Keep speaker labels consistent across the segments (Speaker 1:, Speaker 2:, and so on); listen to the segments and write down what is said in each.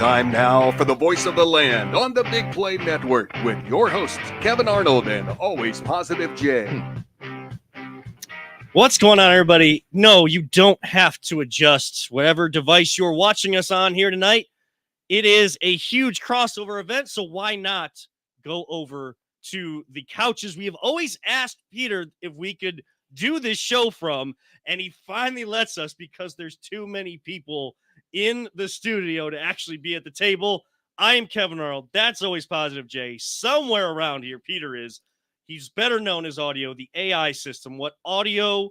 Speaker 1: Time now for the voice of the land on the Big Play Network with your hosts, Kevin Arnold and Always Positive Jay.
Speaker 2: What's going on, everybody? No, you don't have to adjust whatever device you're watching us on here tonight. It is a huge crossover event, so why not go over to the couches we have always asked Peter if we could do this show from, and he finally lets us because there's too many people in the studio to actually be at the table. I am Kevin Arnold. That's Always Positive Jay. Somewhere around here, Peter is. He's better known as Audio, the AI system. What Audio,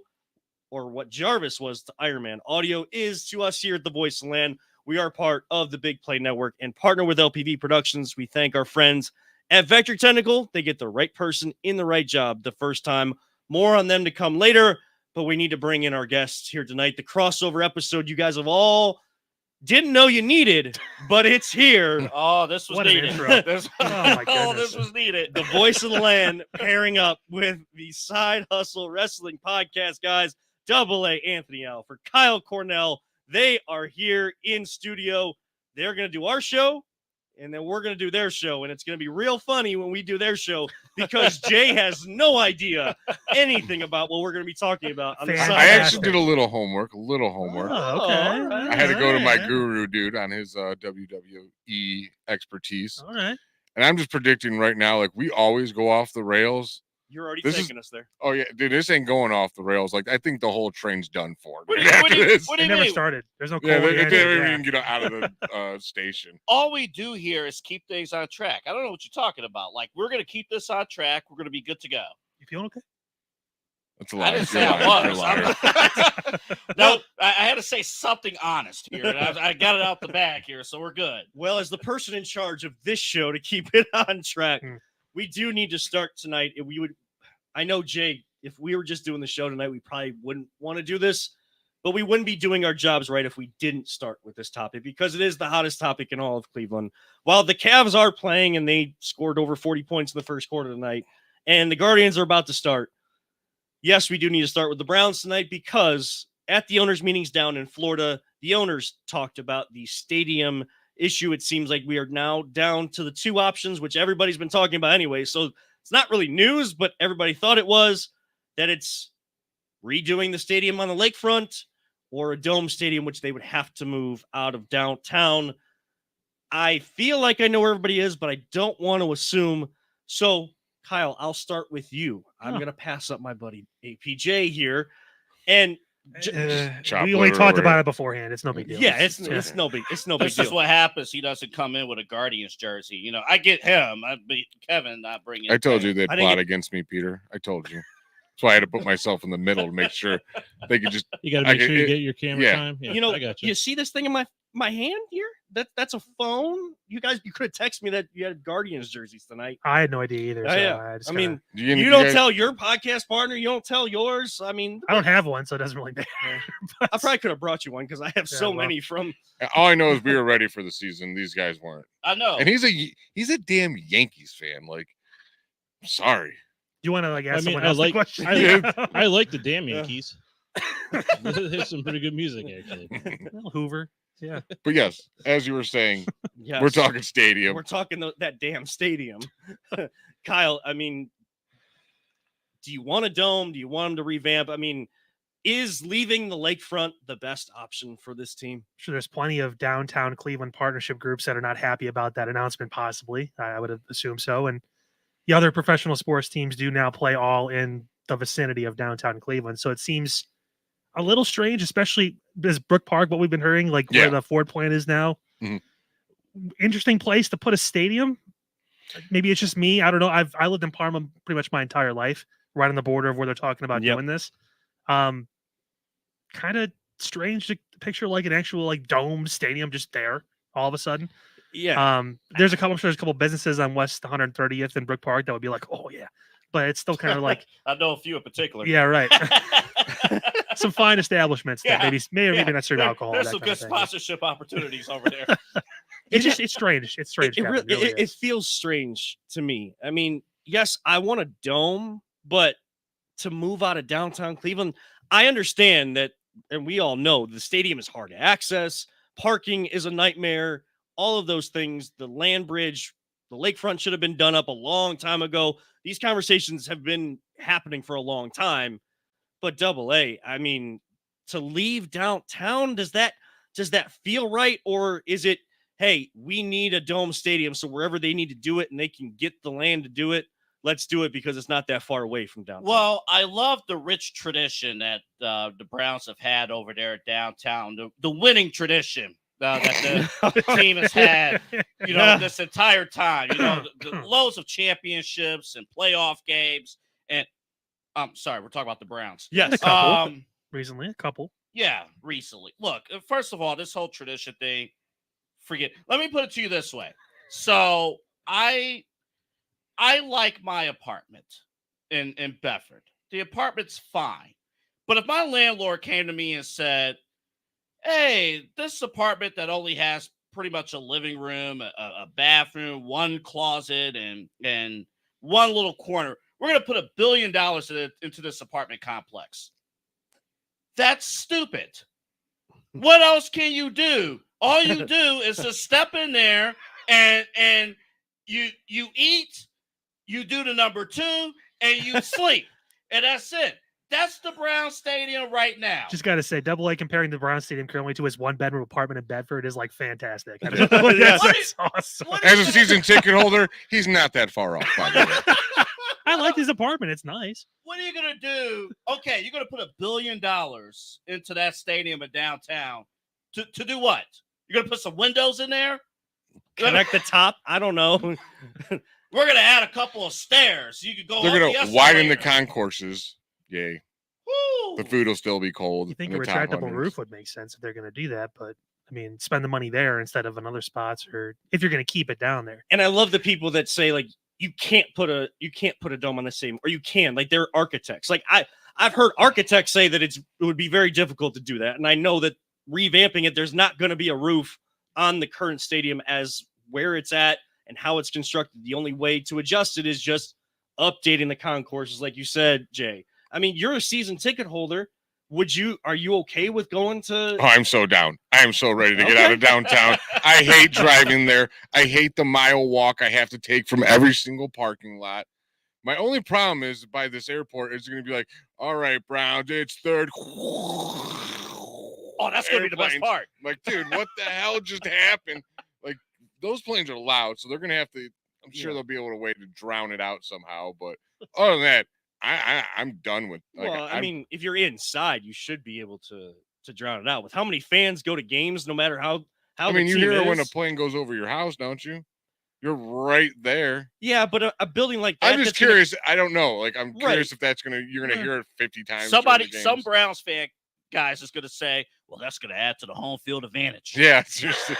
Speaker 2: or what Jarvis was to Iron Man, Audio is to us here at the Voice of the Land. We are part of the Big Play Network and partner with LPV Productions. We thank our friends at Vector Technical. They get the right person in the right job the first time. More on them to come later, but we need to bring in our guests here tonight. The crossover episode you guys have all didn't know you needed, but it's here.
Speaker 3: Oh, this was needed.
Speaker 2: This
Speaker 3: my goodness. This was needed.
Speaker 2: The Voice of the Land pairing up with the Side Hustle Wrestling Podcast guys, Double A Anthony Alford, Kyle Cornell. They are here in studio. They're going to do our show, and then we're going to do their show, and it's going to be real funny when we do their show because Jay has no idea anything about what we're going to be talking about on the side.
Speaker 4: I actually did a little homework.
Speaker 2: Oh, okay.
Speaker 4: I had to go to my guru dude on his WWE expertise.
Speaker 5: All right.
Speaker 4: And I'm just predicting right now, like we always go off the rails.
Speaker 2: You're already taking us there.
Speaker 4: Oh yeah, dude, this ain't going off the rails. Like I think the whole train's done for.
Speaker 3: What do you
Speaker 5: Never
Speaker 3: mean?
Speaker 5: started. There's no
Speaker 4: Yeah,
Speaker 5: cold
Speaker 4: they
Speaker 5: yet.
Speaker 4: didn't even get out of the station.
Speaker 3: All we do here is keep things on track. I don't know what you're talking about. Like, we're going to keep this on track. We're going to be good to go.
Speaker 5: You feeling okay?
Speaker 4: That's a lie.
Speaker 3: I didn't say
Speaker 4: You're
Speaker 3: I
Speaker 4: lying.
Speaker 3: was.
Speaker 4: You're lying.
Speaker 3: No, I had to say something honest here, and I got it out the bag here, so we're good.
Speaker 2: Well, as the person in charge of this show to keep it on track, we do need to start tonight. I know, Jay, if we were just doing the show tonight, we probably wouldn't want to do this, but we wouldn't be doing our jobs right if we didn't start with this topic because it is the hottest topic in all of Cleveland. While the Cavs are playing and they scored over 40 points in the first quarter tonight, and the Guardians are about to start, yes, we do need to start with the Browns tonight because at the owners' meetings down in Florida, the owners talked about the stadium issue. It seems like we are now down to the two options, which everybody's been talking about anyway. So it's not really news, but everybody thought it was, that it's redoing the stadium on the lakefront or a dome stadium, which they would have to move out of downtown. I feel like I know where everybody is, but I don't want to assume. So, Kyle, I'll start with you. I'm going to pass up my buddy APJ here. And
Speaker 5: we only talked about it beforehand. It's no big deal.
Speaker 2: Yeah, it's no big
Speaker 3: This
Speaker 2: deal.
Speaker 3: is what happens. He doesn't come in with a Guardians jersey. You know, I get him. I beat Kevin not bringing.
Speaker 4: I told you they'd plot against me, Peter. I told you. That's why I had to put myself in the middle to make sure they could just.
Speaker 6: You got to make sure you get your camera time. Yeah,
Speaker 2: you know,
Speaker 6: I got
Speaker 2: you see this thing in my hand here? That's a phone. You could have texted me that you had Guardians jerseys tonight.
Speaker 5: I had no idea either. So
Speaker 2: yeah.
Speaker 5: I mean,
Speaker 2: you don't tell your podcast partner. You don't tell yours. I mean,
Speaker 5: I don't have one, so it doesn't really matter.
Speaker 2: I probably could have brought you one because I have so many from.
Speaker 4: All I know is we were ready for the season. These guys weren't.
Speaker 3: I know.
Speaker 4: And he's a damn Yankees fan. Like, I'm sorry.
Speaker 5: You want to ask someone else the question?
Speaker 6: I like the damn Yankees. There's some pretty good music actually.
Speaker 5: Well, Hoover. Yeah.
Speaker 4: But yes, as you were saying,
Speaker 2: yes,
Speaker 4: we're talking stadium.
Speaker 2: We're talking that damn stadium. Kyle, I mean, do you want a dome? Do you want them to revamp? I mean, is leaving the lakefront the best option for this team?
Speaker 5: Sure, there's plenty of downtown Cleveland partnership groups that are not happy about that announcement, possibly. I would assume so. And the other professional sports teams do now play all in the vicinity of downtown Cleveland. So it seems a little strange, especially this Brook Park, what we've been hearing, like where the Ford plant is now. Mm-hmm. Interesting place to put a stadium. Maybe it's just me. I don't know. I lived in Parma pretty much my entire life, right on the border of where they're talking about doing this. Kind of strange to picture like an actual like dome stadium just there all of a sudden.
Speaker 2: Yeah.
Speaker 5: There's a couple businesses on West 130th and Brook Park that would be like, oh yeah, but it's still kind of like
Speaker 3: I know a few in particular.
Speaker 5: Yeah, right. Some fine establishments that maybe not serve alcohol.
Speaker 3: There's some good sponsorship opportunities over there.
Speaker 5: It's strange. It's strange.
Speaker 2: It feels strange to me. I mean, yes, I want a dome, but to move out of downtown Cleveland, I understand that, and we all know the stadium is hard to access. Parking is a nightmare. all of those things. The land bridge, the lakefront should have been done up a long time ago. These conversations have been happening for a long time. But Double A, I mean, to leave downtown, does that feel right? Or is it, hey, we need a dome stadium, so wherever they need to do it and they can get the land to do it, let's do it because it's not that far away from downtown.
Speaker 3: Well, I love the rich tradition that the Browns have had over there at downtown, the winning tradition that the team has had, this entire time. The loads of championships and playoff games. And I'm sorry, we're talking about the Browns.
Speaker 2: Yes.
Speaker 5: Recently, a couple.
Speaker 3: Yeah, recently. Look, first of all, this whole tradition thing, forget. Let me put it to you this way. So I like my apartment in Bedford. The apartment's fine. But if my landlord came to me and said, hey, this apartment that only has pretty much a living room, a bathroom, one closet, and one little corner, we're going to put $1 billion into this apartment complex. That's stupid. What else can you do? All you do is just step in there and you eat, you do the number 2, and you sleep. And that's it. That's the Brown Stadium right now.
Speaker 5: Just got to say, Double A comparing the Brown Stadium currently to his 1-bedroom apartment in Bedford is like fantastic. I mean, that's awesome.
Speaker 4: As a season ticket holder, he's not that far off, by the way.
Speaker 5: I like his apartment. It's nice.
Speaker 3: What are you going to do? Okay, you're going to put $1 billion into that stadium in downtown. To do what? You're going to put some windows in there?
Speaker 2: Connect the top? I don't know.
Speaker 3: We're going to add a couple of stairs. You could go.
Speaker 4: They're going to widen the concourses. Yay.
Speaker 3: Woo!
Speaker 4: The food will still be cold.
Speaker 5: You think a
Speaker 4: in the top
Speaker 5: retractable
Speaker 4: 100s.
Speaker 5: roof would make sense if they're going to do that, but I mean, spend the money there instead of in other spots, or if you're going to keep it down there.
Speaker 2: And I love the people that say like you can't put a dome on the same, or you can, like they're architects. Like I've heard architects say that it would be very difficult to do that, and I know that revamping it, there's not going to be a roof on the current stadium as where it's at and how it's constructed. The only way to adjust it is just updating the concourses, like you said, Jay. I mean, you're a season ticket holder. Are you okay with going to?
Speaker 4: Oh, I'm so down. I am so ready to get out of downtown. I hate driving there. I hate the mile walk I have to take from every single parking lot. My only problem is by this airport, it's going to be like, all right, Browns, it's third.
Speaker 3: Oh, that's going to be the best part.
Speaker 4: I'm like, dude, what the hell just happened? Like, those planes are loud, so they're going to have to, I'm sure they'll be able to way to drown it out somehow. But other than that, I'm done with. Like,
Speaker 2: well, I mean, if you're inside, you should be able to drown it out. With how many fans go to games, no matter how.
Speaker 4: I mean, you hear it when a plane goes over your house, don't you? You're right there.
Speaker 2: Yeah, but a building like that.
Speaker 4: I'm just curious. I don't know. Like, I'm curious if you're gonna hear it 50 times.
Speaker 3: Some Browns fan guys is gonna say, "Well, that's gonna add to the home field advantage."
Speaker 4: Yeah, seriously.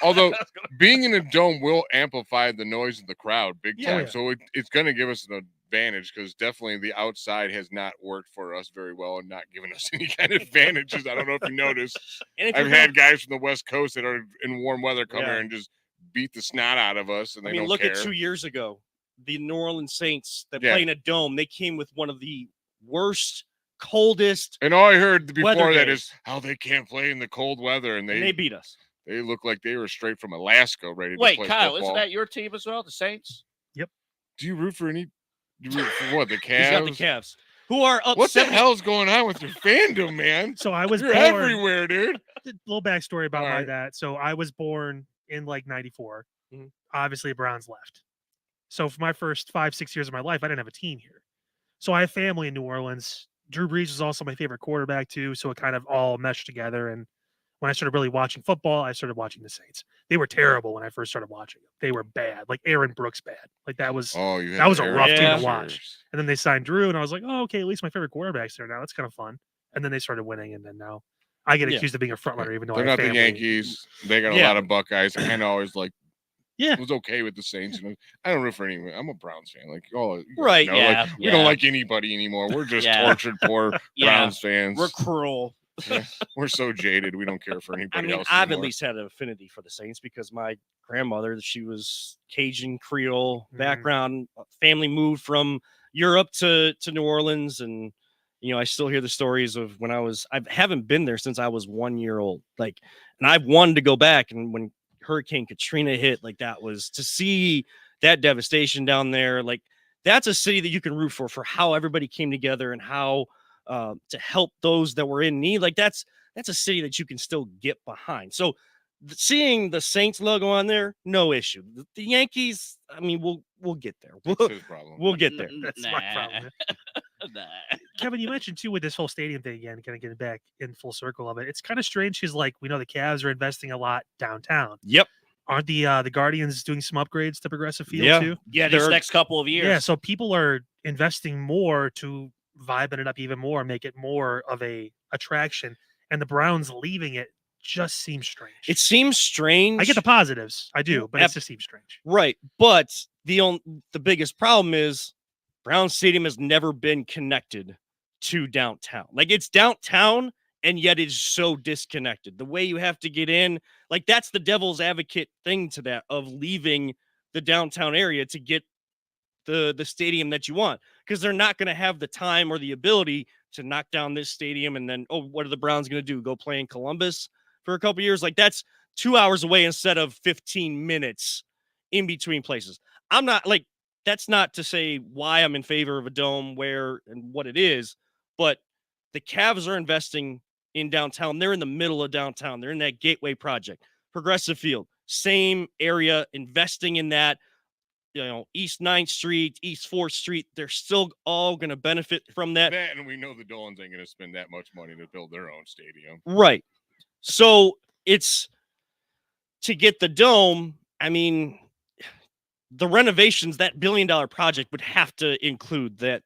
Speaker 4: Although being in a dome will amplify the noise of the crowd big time, so it's gonna give us an advantage because definitely the outside has not worked for us very well and not given us any kind of advantages. I don't know if you noticed. I've had guys from the West Coast that are in warm weather come here and just beat the snot out of us, and they don't
Speaker 2: look
Speaker 4: care.
Speaker 2: at 2 years ago, the New Orleans Saints that play in a dome. They came with one of the worst, coldest.
Speaker 4: And all I heard before that
Speaker 2: days.
Speaker 4: is how they can't play in the cold weather, and
Speaker 2: they beat us.
Speaker 4: They look like they were straight from Alaska, ready to
Speaker 3: Wait,
Speaker 4: play
Speaker 3: Kyle,
Speaker 4: football.
Speaker 3: isn't that your team as well, the Saints?
Speaker 5: Yep.
Speaker 4: Do you root for any? Do you root for what? The
Speaker 2: He's got the
Speaker 4: Cavs?
Speaker 2: Cavs, who are up.
Speaker 4: What the hell's going on with your fandom, man?
Speaker 5: So I was
Speaker 4: You're
Speaker 5: born.
Speaker 4: everywhere, dude.
Speaker 5: A little backstory about
Speaker 4: All
Speaker 5: my
Speaker 4: right.
Speaker 5: dad. So I was born in like '94.
Speaker 2: Mhm.
Speaker 5: Obviously, Browns left. So for my first 5-6 years of my life, I didn't have a team here. So I have family in New Orleans. Drew Brees was also my favorite quarterback too. So it kind of all meshed together. And when I started really watching football, I started watching the Saints. They were terrible when I first started watching them. They were bad, like Aaron Brooks bad. Like that was.
Speaker 4: Oh, you had
Speaker 5: That was a
Speaker 4: Aaron
Speaker 5: rough team to
Speaker 4: Rodgers.
Speaker 5: watch. And then they signed Drew, and I was like, oh, okay, at least my favorite quarterback's there now. That's kind of fun. And then they started winning, and then now I get accused of being a frontrunner, even though
Speaker 4: They're
Speaker 5: I have
Speaker 4: not the
Speaker 5: family.
Speaker 4: Yankees. They got a lot of Buckeyes. I kind of always like.
Speaker 5: Yeah.
Speaker 4: Was okay with the Saints. And I don't root for anyone. I'm a Browns fan. Like,
Speaker 2: Right,
Speaker 3: yeah,
Speaker 4: we don't like anybody anymore. We're just
Speaker 3: Yeah.
Speaker 4: tortured, poor
Speaker 3: Yeah.
Speaker 4: Browns fans.
Speaker 2: We're cruel.
Speaker 4: Yeah. We're so jaded. We don't care for
Speaker 2: I
Speaker 4: anybody
Speaker 2: mean,
Speaker 4: else.
Speaker 2: I've at
Speaker 4: anymore.
Speaker 2: least had an affinity for the Saints because my grandmother, she was Cajun Creole
Speaker 5: Mhm.
Speaker 2: background. Family moved from Europe to New Orleans, and I still hear the stories of when I haven't been there since I was 1 year old. Like, and I've wanted to go back, and when Hurricane Katrina hit, like that was to see that devastation down there. Like that's a city that you can root for how everybody came together and how to help those that were in need. Like that's a city that you can still get behind. So seeing the Saints logo on there, no issue. The Yankees, I mean, we'll get there.
Speaker 4: That's his problem.
Speaker 2: We'll get there.
Speaker 5: That's my problem.
Speaker 3: Nah.
Speaker 5: Kevin, you mentioned too with this whole stadium thing again, kind of getting back in full circle of it. It's kind of strange because like we know the Cavs are investing a lot downtown.
Speaker 2: Yep.
Speaker 5: Aren't the Guardians doing some upgrades to Progressive Field
Speaker 2: Yeah.
Speaker 5: too?
Speaker 3: Yeah, these
Speaker 2: They're-
Speaker 3: next couple of years.
Speaker 5: Yeah, so people are investing more to viben it up even more, make it more of a attraction, and the Browns leaving it just seems strange.
Speaker 2: It seems strange.
Speaker 5: I get the positives, I do, but
Speaker 2: Ab-
Speaker 5: it just seems strange.
Speaker 2: Right. But the biggest problem is Brown Stadium has never been connected to downtown. Like it's downtown and yet it's so disconnected. The way you have to get in, like that's the devil's advocate thing to that of leaving the downtown area to get the stadium that you want, because they're not going to have the time or the ability to knock down this stadium and then, oh, what are the Browns going to do? Go play in Columbus for a couple years? Like that's 2 hours away instead of 15 minutes in between places. I'm not like, that's not to say why I'm in favor of a dome, where and what it is, but the Cavs are investing in downtown. They're in the middle of downtown. They're in that Gateway project. Progressive Field, same area, investing in that. You know, East 9th Street, East 4th Street, they're still all going to benefit from that.
Speaker 4: That, and we know the Dolans ain't going to spend that much money to build their own stadium.
Speaker 2: Right. So it's to get the dome. I mean, the renovations, that $1 billion project would have to include that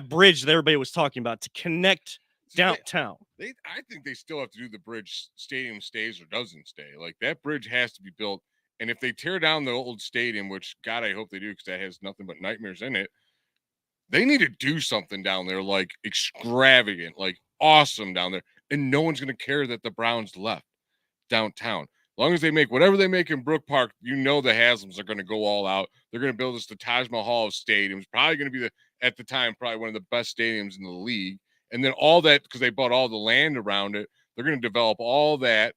Speaker 2: bridge that everybody was talking about to connect
Speaker 4: See,
Speaker 2: downtown.
Speaker 4: I think they still have to do the bridge. Stadium stays or doesn't stay. Like that bridge has to be built. And if they tear down the old stadium, which God, I hope they do, because that has nothing but nightmares in it, they need to do something down there like extravagant, like awesome down there. And no one's going to care that the Browns left downtown. As long as they make whatever they make in Brook Park, you know the Haslams are going to go all out. They're going to build us the Taj Mahal of stadiums. Probably going to be at the time, probably one of the best stadiums in the league. And then all that, because they bought all the land around it, they're going to develop all that.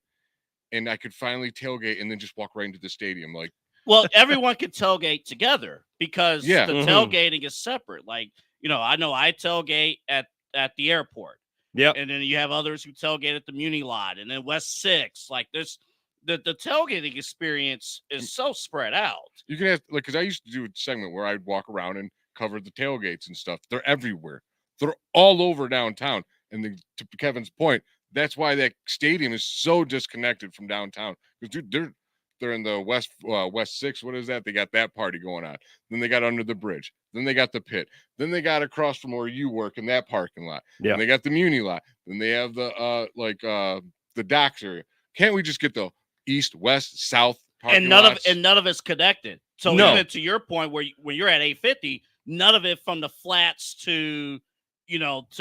Speaker 4: And I could finally tailgate and then just walk right into the stadium. Like,
Speaker 3: Well, everyone can tailgate together because
Speaker 4: Yeah.
Speaker 3: the
Speaker 2: Mhm.
Speaker 3: tailgating is separate. Like, I know I tailgate at the airport.
Speaker 2: Yep.
Speaker 3: And then you have others who tailgate at the Muni lot and then West 6. Like there's the tailgating experience is so spread out.
Speaker 4: you can have, like, because I used to do a segment where I'd walk around and cover the tailgates and stuff. They're everywhere. They're all over downtown. And then, to Kevin's point, that's why that stadium is so disconnected from downtown. Because dude, they're in the West 6. What is that? They got that party going on. Then they got under the bridge. Then they got the pit. Then they got across from where you work in that parking lot.
Speaker 2: Yeah.
Speaker 4: And they got the Muni lot. Then they have the docks area. Can't we just get the east, west, south parking
Speaker 3: And
Speaker 4: lots?
Speaker 3: none of it's connected. So
Speaker 2: No.
Speaker 3: even to your point where when you're at 850, none of it from the flats to to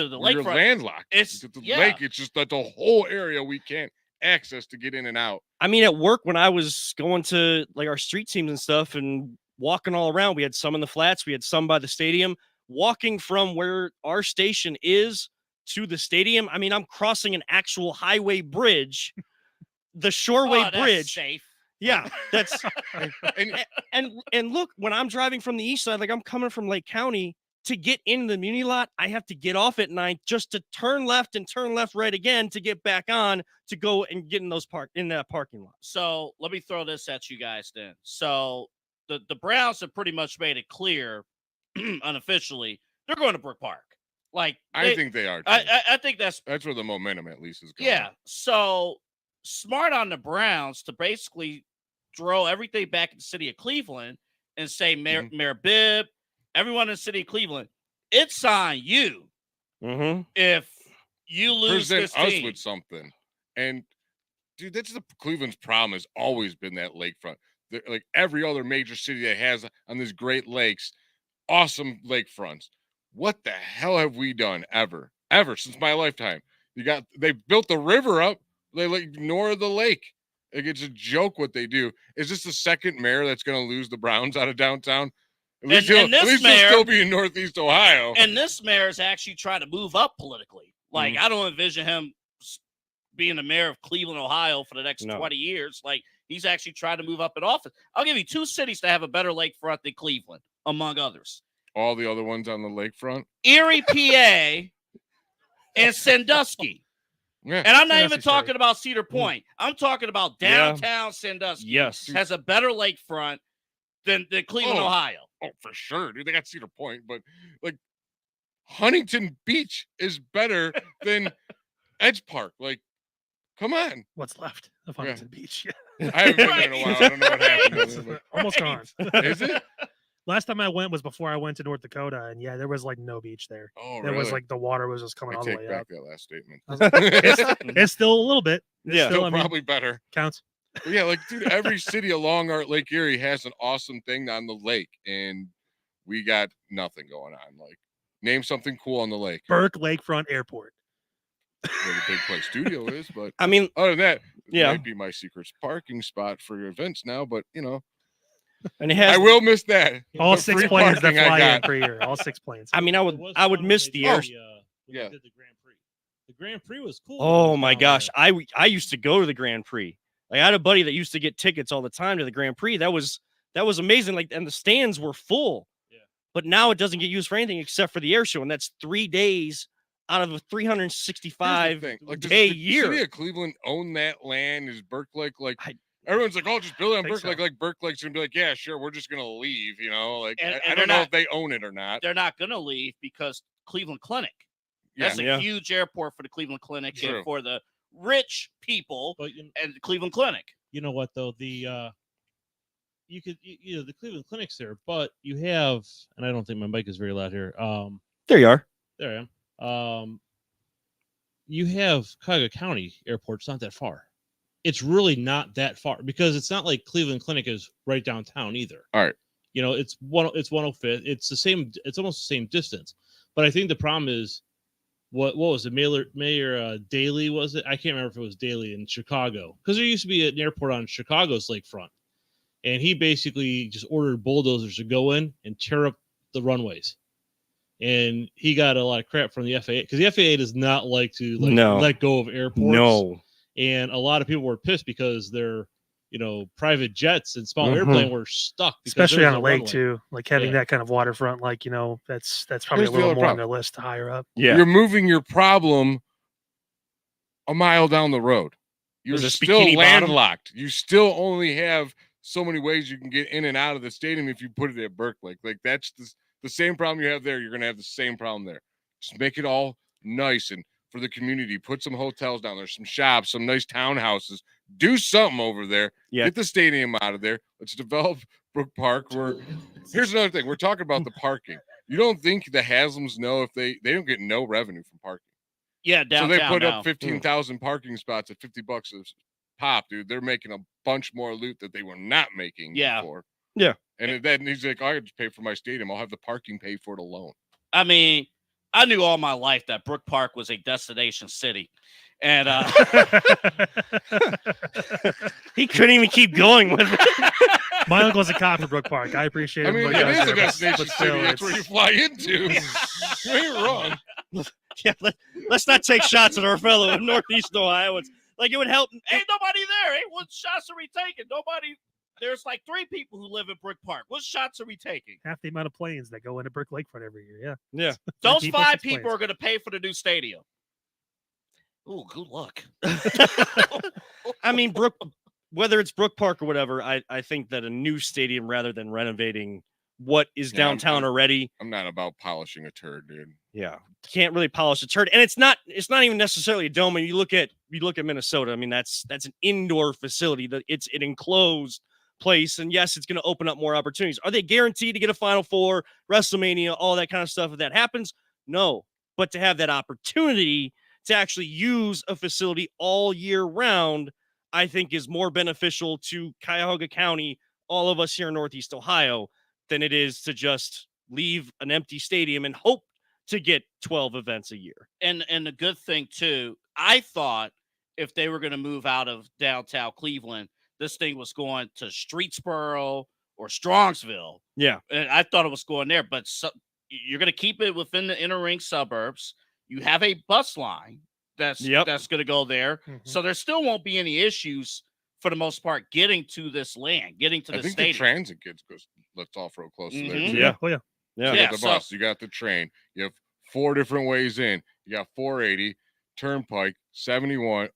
Speaker 3: the
Speaker 4: Where you're
Speaker 3: lakefront.
Speaker 4: landlocked.
Speaker 3: It's-
Speaker 4: the
Speaker 3: yeah.
Speaker 4: lake. It's just that the whole area we can't access to get in and out.
Speaker 2: I mean, at work, when I was going to like our street teams and stuff and walking all around, we had some in the flats, we had some by the stadium. Walking from where our station is to the stadium, I mean, I'm crossing an actual highway bridge, the Shoreway
Speaker 3: Oh, that's
Speaker 2: Bridge.
Speaker 3: safe.
Speaker 2: Yeah, that's
Speaker 4: And
Speaker 2: and look, when I'm driving from the east side, like I'm coming from Lake County to get in the Muni lot, I have to get off at 9 just to turn left and turn left right again to get back on to go and get in that parking lot.
Speaker 3: So let me throw this at you guys then. So the Browns have pretty much made it clear, unofficially, they're going to Brook Park. Like
Speaker 4: I think they are. Too.
Speaker 3: I think that's
Speaker 4: That's where the momentum at least is going.
Speaker 3: yeah. So smart on the Browns to basically throw everything back in the city of Cleveland and say Mayor Bibb, everyone in the city of Cleveland, it's on you
Speaker 2: Mm-hmm.
Speaker 3: if you lose
Speaker 4: Present
Speaker 3: this
Speaker 4: us
Speaker 3: team.
Speaker 4: with something. And dude, that's the Cleveland's problem has always been that lakefront. Like every other major city that has on these Great Lakes, awesome lakefronts. What the hell have we done ever since my lifetime? They built the river up. They ignore the lake. Like, it's a joke what they do. Is this the second mayor that's going to lose the Browns out of downtown? At least,
Speaker 3: And this
Speaker 4: at least
Speaker 3: mayor-
Speaker 4: he'll still be in Northeast Ohio.
Speaker 3: And this mayor is actually trying to move up politically. Like, I don't envision him being the mayor of Cleveland, Ohio for the next
Speaker 2: No.
Speaker 3: 20 years. Like, He's actually trying to move up in office. I'll give you 2 cities that have a better lakefront than Cleveland, among others.
Speaker 4: All the other ones on the lakefront.
Speaker 3: Erie, PA, and Sandusky.
Speaker 4: Yeah.
Speaker 3: And I'm not
Speaker 5: Sandusky's
Speaker 3: even talking about Cedar Point. I'm talking about
Speaker 2: Yeah.
Speaker 3: downtown Sandusky.
Speaker 2: Yes.
Speaker 3: Has a better lakefront than Cleveland,
Speaker 4: Oh.
Speaker 3: Ohio.
Speaker 4: Oh, for sure, dude. They got Cedar Point, but like Huntington Beach is better than Edge Park. Like, come on.
Speaker 5: What's left of Huntington Beach? Yeah.
Speaker 4: I haven't been there in a while. I don't know what happened. to it,
Speaker 5: Almost gone.
Speaker 4: but- Is it?
Speaker 5: Last time I went was before I went to North Dakota, and yeah, there was like no beach there.
Speaker 4: Oh,
Speaker 5: There
Speaker 4: really?
Speaker 5: was like the water was just coming
Speaker 4: I
Speaker 5: all the
Speaker 4: take
Speaker 5: way
Speaker 4: back
Speaker 5: up.
Speaker 4: that last statement.
Speaker 5: It's still a little bit. It's
Speaker 2: Yeah.
Speaker 5: still,
Speaker 4: Still
Speaker 5: I mean,
Speaker 4: probably better.
Speaker 5: counts.
Speaker 4: But yeah, like, dude, every city along our Lake Erie has an awesome thing on the lake, and we got nothing going on. Like, name something cool on the lake.
Speaker 5: Burke Lakefront Airport.
Speaker 4: Where the Big Play Studio is, but
Speaker 2: I mean,
Speaker 4: other than that, it
Speaker 2: Yeah.
Speaker 4: might be my secret parking spot for your events now. But you know,
Speaker 2: and it has.
Speaker 4: I will miss that.
Speaker 5: All
Speaker 4: The
Speaker 5: 6
Speaker 4: free
Speaker 5: planes that
Speaker 4: parking I
Speaker 5: fly in
Speaker 4: got.
Speaker 5: per year. All 6 planes.
Speaker 2: I mean, I
Speaker 6: It
Speaker 2: would
Speaker 6: was
Speaker 2: I would
Speaker 6: fun when
Speaker 2: miss
Speaker 6: they
Speaker 2: the
Speaker 6: did
Speaker 2: air.
Speaker 6: when
Speaker 4: Yeah.
Speaker 6: they did the Grand Prix. The Grand Prix was cool.
Speaker 2: Oh my
Speaker 6: down
Speaker 2: gosh,
Speaker 6: there.
Speaker 2: I used to go to the Grand Prix. Like, I had a buddy that used to get tickets all the time to the Grand Prix. That was amazing. Like, and the stands were full.
Speaker 6: Yeah.
Speaker 2: But now it doesn't get used for anything except for the air show, and that's 3 days out of a
Speaker 4: Here's the
Speaker 2: 365
Speaker 4: thing. Like, does
Speaker 2: day
Speaker 4: the
Speaker 2: year.
Speaker 4: city of Cleveland own that land? Is Burke Lake like?
Speaker 2: I
Speaker 4: Everyone's like, "Oh, just build it on
Speaker 5: think
Speaker 4: Burke
Speaker 5: so.
Speaker 4: Lake." Like Burke Lake's gonna be like, "Yeah, sure, we're just gonna leave." You know, like
Speaker 3: And-
Speaker 4: I
Speaker 3: and
Speaker 4: don't
Speaker 3: they're
Speaker 4: know
Speaker 3: not-
Speaker 4: if they own it or not.
Speaker 3: They're not going to leave because Cleveland Clinic.
Speaker 4: Yeah,
Speaker 3: That's a
Speaker 2: Yeah.
Speaker 3: huge airport for the Cleveland Clinic
Speaker 4: True.
Speaker 3: and for the rich people
Speaker 6: But
Speaker 3: and the Cleveland Clinic.
Speaker 6: you know what though, the you know the Cleveland Clinic's there, but you have, and I don't think my mic is very loud here.
Speaker 2: There you are.
Speaker 6: There I am. You have Cuyahoga County Airport. It's not that far. It's really not that far because it's not like Cleveland Clinic is right downtown either.
Speaker 4: All right.
Speaker 6: You know, it's 105th. It's the same. It's almost the same distance. But I think the problem is, what was it? Mayor Daley, was it? I can't remember if it was Daley in Chicago, because there used to be an airport on Chicago's lakefront, and he basically just ordered bulldozers to go in and tear up the runways. And he got a lot of crap from the FAA because the FAA does not like to
Speaker 2: No.
Speaker 6: let go of airports.
Speaker 2: No.
Speaker 6: And a lot of people were pissed because their, private jets and small
Speaker 2: Mhm.
Speaker 6: airplane were stuck. because there
Speaker 5: Especially
Speaker 6: was
Speaker 5: on a
Speaker 6: no
Speaker 5: lake
Speaker 6: runway.
Speaker 5: too. Like having
Speaker 6: Yeah.
Speaker 5: that kind of waterfront, like, that's probably
Speaker 4: Here's
Speaker 5: a
Speaker 4: the
Speaker 5: little
Speaker 4: other
Speaker 5: more on
Speaker 4: problem.
Speaker 5: their list higher up.
Speaker 2: Yeah.
Speaker 4: You're moving your problem a mile down the road. You're
Speaker 2: There's a
Speaker 4: still
Speaker 2: Bikini Bottom.
Speaker 4: landlocked. You still only have so many ways you can get in and out of the stadium if you put it at Burke Lake. Like, that's the same problem you have there. You're going to have the same problem there. Just make it all nice and for the community. Put some hotels down there, some shops, some nice townhouses. Do something over there.
Speaker 2: Yeah.
Speaker 4: Get the stadium out of there. Let's develop Brook Park. Here's another thing. We're talking about the parking. You don't think the Haslams know if they don't get no revenue from parking?
Speaker 3: Yeah, downtown.
Speaker 4: So they put
Speaker 3: now.
Speaker 4: up 15,000 parking spots at $50 a pop, dude. They're making a bunch more loot that they were not making
Speaker 3: Yeah.
Speaker 4: before.
Speaker 2: Yeah.
Speaker 4: And then he's like, I could just pay for my stadium. I'll have the parking pay for it alone.
Speaker 3: I mean, I knew all my life that Brook Park was a destination city. And
Speaker 2: He couldn't even keep going with it.
Speaker 5: My uncle's a cop for Brook Park. I appreciate
Speaker 4: I
Speaker 5: it.
Speaker 4: mean, it is a destination city. That's where you fly into. You ain't wrong.
Speaker 2: Yeah, let's not take shots at our fellow in Northeast Ohio. It's like, it would help.
Speaker 3: ain't nobody there. Ain't what shots are we taking? Nobody. There's like 3 people who live in Brook Park. What shots are we taking?
Speaker 5: half the amount of planes that go into Burke Lakefront every year. Yeah.
Speaker 2: Yeah.
Speaker 3: Those
Speaker 5: people,
Speaker 3: 5
Speaker 5: 6
Speaker 3: people
Speaker 5: planes.
Speaker 3: are going to pay for the new stadium. Ooh, good luck.
Speaker 2: I mean, whether it's Brook Park or whatever, I think that a new stadium rather than renovating what is
Speaker 4: Yeah, I'm-
Speaker 2: downtown already.
Speaker 4: I'm not about polishing a turd, dude.
Speaker 2: Yeah, can't really polish a turd, and it's not even necessarily a dome. And you look at Minnesota. I mean, that's an indoor facility. That it's an enclosed place, and yes, it's going to open up more opportunities. Are they guaranteed to get a Final Four, WrestleMania, all that kind of stuff? If that happens, no. But to have that opportunity to actually use a facility all year round, I think is more beneficial to Cuyahoga County, all of us here in Northeast Ohio, than it is to just leave an empty stadium and hope to get 12 events a year.
Speaker 3: And the good thing too, I thought if they were going to move out of downtown Cleveland, this thing was going to Streetsboro or Strongsville.
Speaker 2: Yeah.
Speaker 3: And I thought it was going there, but you're going to keep it within the inner ring suburbs. You have a bus line that's
Speaker 2: Yep.
Speaker 3: going to go there.
Speaker 5: Mhm.
Speaker 3: So there still won't be any issues for the most part, getting to this land, getting to
Speaker 4: I
Speaker 3: the
Speaker 4: think
Speaker 3: stadium.
Speaker 4: the transit gets goes. Let's all throw close to there.
Speaker 3: Mhm.
Speaker 4: too.
Speaker 5: Yeah. Oh yeah.
Speaker 2: Yeah.
Speaker 4: You got the
Speaker 3: so-
Speaker 4: bus, you got the train, you have 4 different ways in. You got 480, Turnpike, 71,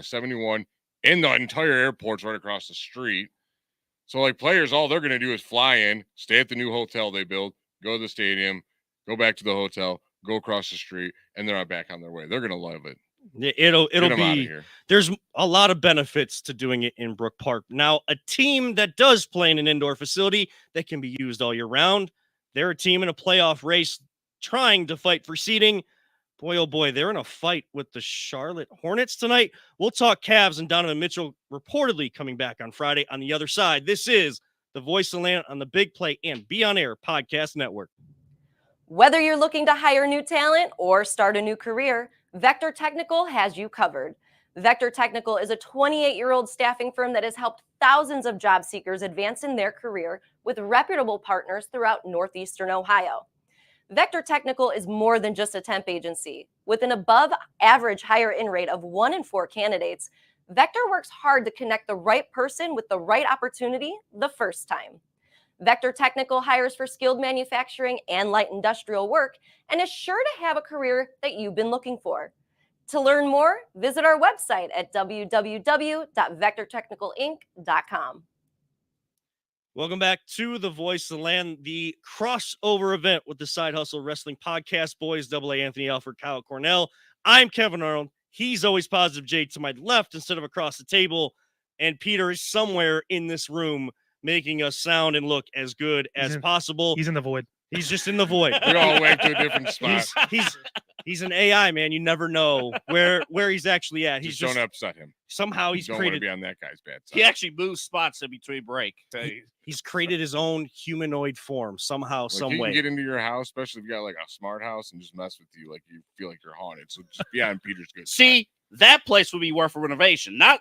Speaker 4: 71, and the entire airport's right across the street. So, like, players, all they're going to do is fly in, stay at the new hotel they build, go to the stadium, go back to the hotel, go across the street, and they're back on their way. They're going to love it.
Speaker 2: It'll
Speaker 4: Get 'em outta
Speaker 2: be.
Speaker 4: here.
Speaker 2: There's a lot of benefits to doing it in Brook Park. Now, a team that does play in an indoor facility that can be used all year round, they're a team in a playoff race trying to fight for seeding. Boy, oh boy, they're in a fight with the Charlotte Hornets tonight. We'll talk Cavs and Donovan Mitchell reportedly coming back on Friday on the other side. This is the Voice of the Land on the Big Play and Be On Air Podcast Network.
Speaker 7: Whether you're looking to hire new talent or start a new career, Vector Technical has you covered. Vector Technical is a 28-year-old staffing firm that has helped thousands of job seekers advance in their career with reputable partners throughout Northeastern Ohio. Vector Technical is more than just a temp agency. With an above-average hire-in rate of 1 in 4 candidates, Vector works hard to connect the right person with the right opportunity the first time. Vector Technical hires for skilled manufacturing and light industrial work and is sure to have a career that you've been looking for. To learn more, visit our website at www.vectortechnicalinc.com.
Speaker 2: Welcome back to the Voice of the Land, the crossover event with the Side Hustle Wrestling Podcast. Boys, Double A Anthony Alford, Kyle Cornell. I'm Kevin Arnold. He's always Positive Jay to my left instead of across the table. And Peter is somewhere in this room making us sound and look as good as possible.
Speaker 5: He's in the void.
Speaker 2: He's just in the void.
Speaker 4: We all went to a different spot.
Speaker 2: He's an AI, man. You never know where he's actually at. He's
Speaker 4: Just don't upset him.
Speaker 2: somehow he's
Speaker 4: Don't want to
Speaker 2: created
Speaker 4: be on that guy's bad side.
Speaker 3: He actually moves spots in between break.
Speaker 2: he's created his own humanoid form somehow,
Speaker 4: Like,
Speaker 2: some
Speaker 4: he
Speaker 2: way.
Speaker 4: can get into your house, especially if you got like a smart house, and just mess with you like you feel like you're haunted. So just be on Peter's good side.
Speaker 3: See, that place would be worth a renovation. Not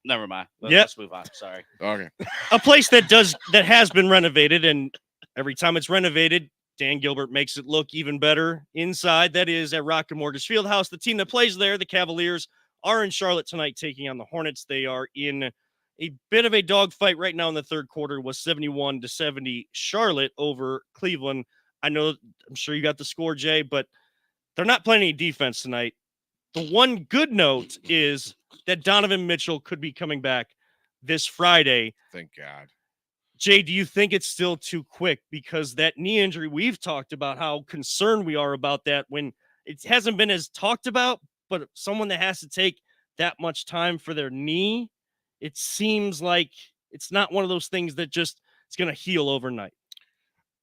Speaker 3: never mind. Let's move on. Sorry.
Speaker 4: Okay.
Speaker 2: A place that has been renovated, and every time it's renovated, Dan Gilbert makes it look even better inside. That is at Rocket Mortgage Fieldhouse. The team that plays there, the Cavaliers, are in Charlotte tonight taking on the Hornets. They are in a bit of a dogfight right now in the third quarter. Was 71-70 Charlotte over Cleveland. I'm sure you got the score, Jay, but they're not playing any defense tonight. The one good note is that Donovan Mitchell could be coming back this Friday.
Speaker 4: Thank God.
Speaker 2: Jay, do you think it's still too quick? Because that knee injury, we've talked about how concerned we are about that when it hasn't been as talked about, but someone that has to take that much time for their knee, it seems like it's not one of those things that just it's going to heal overnight.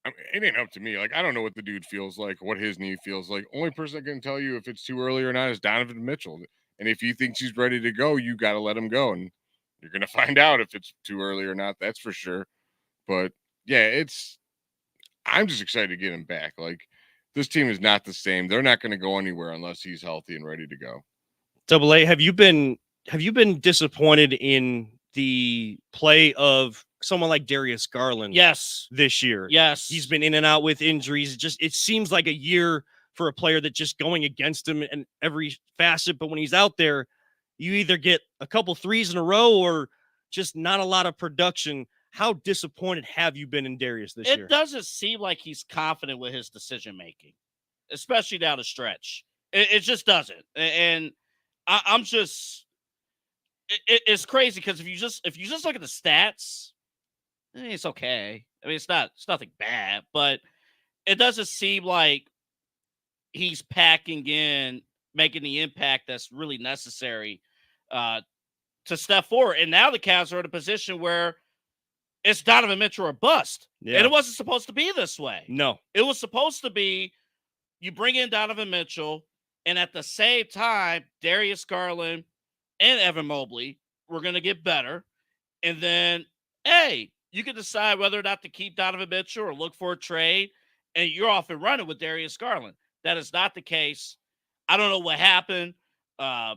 Speaker 4: I mean, it ain't up to me. Like, I don't know what the dude feels like, what his knee feels like. Only person that can tell you if it's too early or not is Donovan Mitchell. And if he thinks he's ready to go, you got to let him go. And you're going to find out if it's too early or not. That's for sure. But yeah, I'm just excited to get him back. Like, this team is not the same. They're not going to go anywhere unless he's healthy and ready to go.
Speaker 2: Double A, have you been disappointed in the play of someone like Darius Garland?
Speaker 3: Yes.
Speaker 2: This year.
Speaker 3: Yes.
Speaker 2: He's been in and out with injuries. It seems like a year for a player that just going against him in every facet. But when he's out there, you either get a couple threes in a row or just not a lot of production. How disappointed have you been in Darius this year?
Speaker 3: It doesn't seem like he's confident with his decision making, especially down the stretch. It just doesn't. And I'm just, it's crazy because if you just look at the stats, it's okay. I mean, it's nothing bad, but it doesn't seem like he's packing in, making the impact that's really necessary to step forward. And now the Cavs are in a position where it's Donovan Mitchell or bust.
Speaker 2: Yeah.
Speaker 3: And it wasn't supposed to be this way.
Speaker 2: No.
Speaker 3: It was supposed to be you bring in Donovan Mitchell, and at the same time, Darius Garland and Evan Mobley were going to get better. And then, hey, you can decide whether or not to keep Donovan Mitchell or look for a trade, and you're off and running with Darius Garland. That is not the case. I don't know what happened. I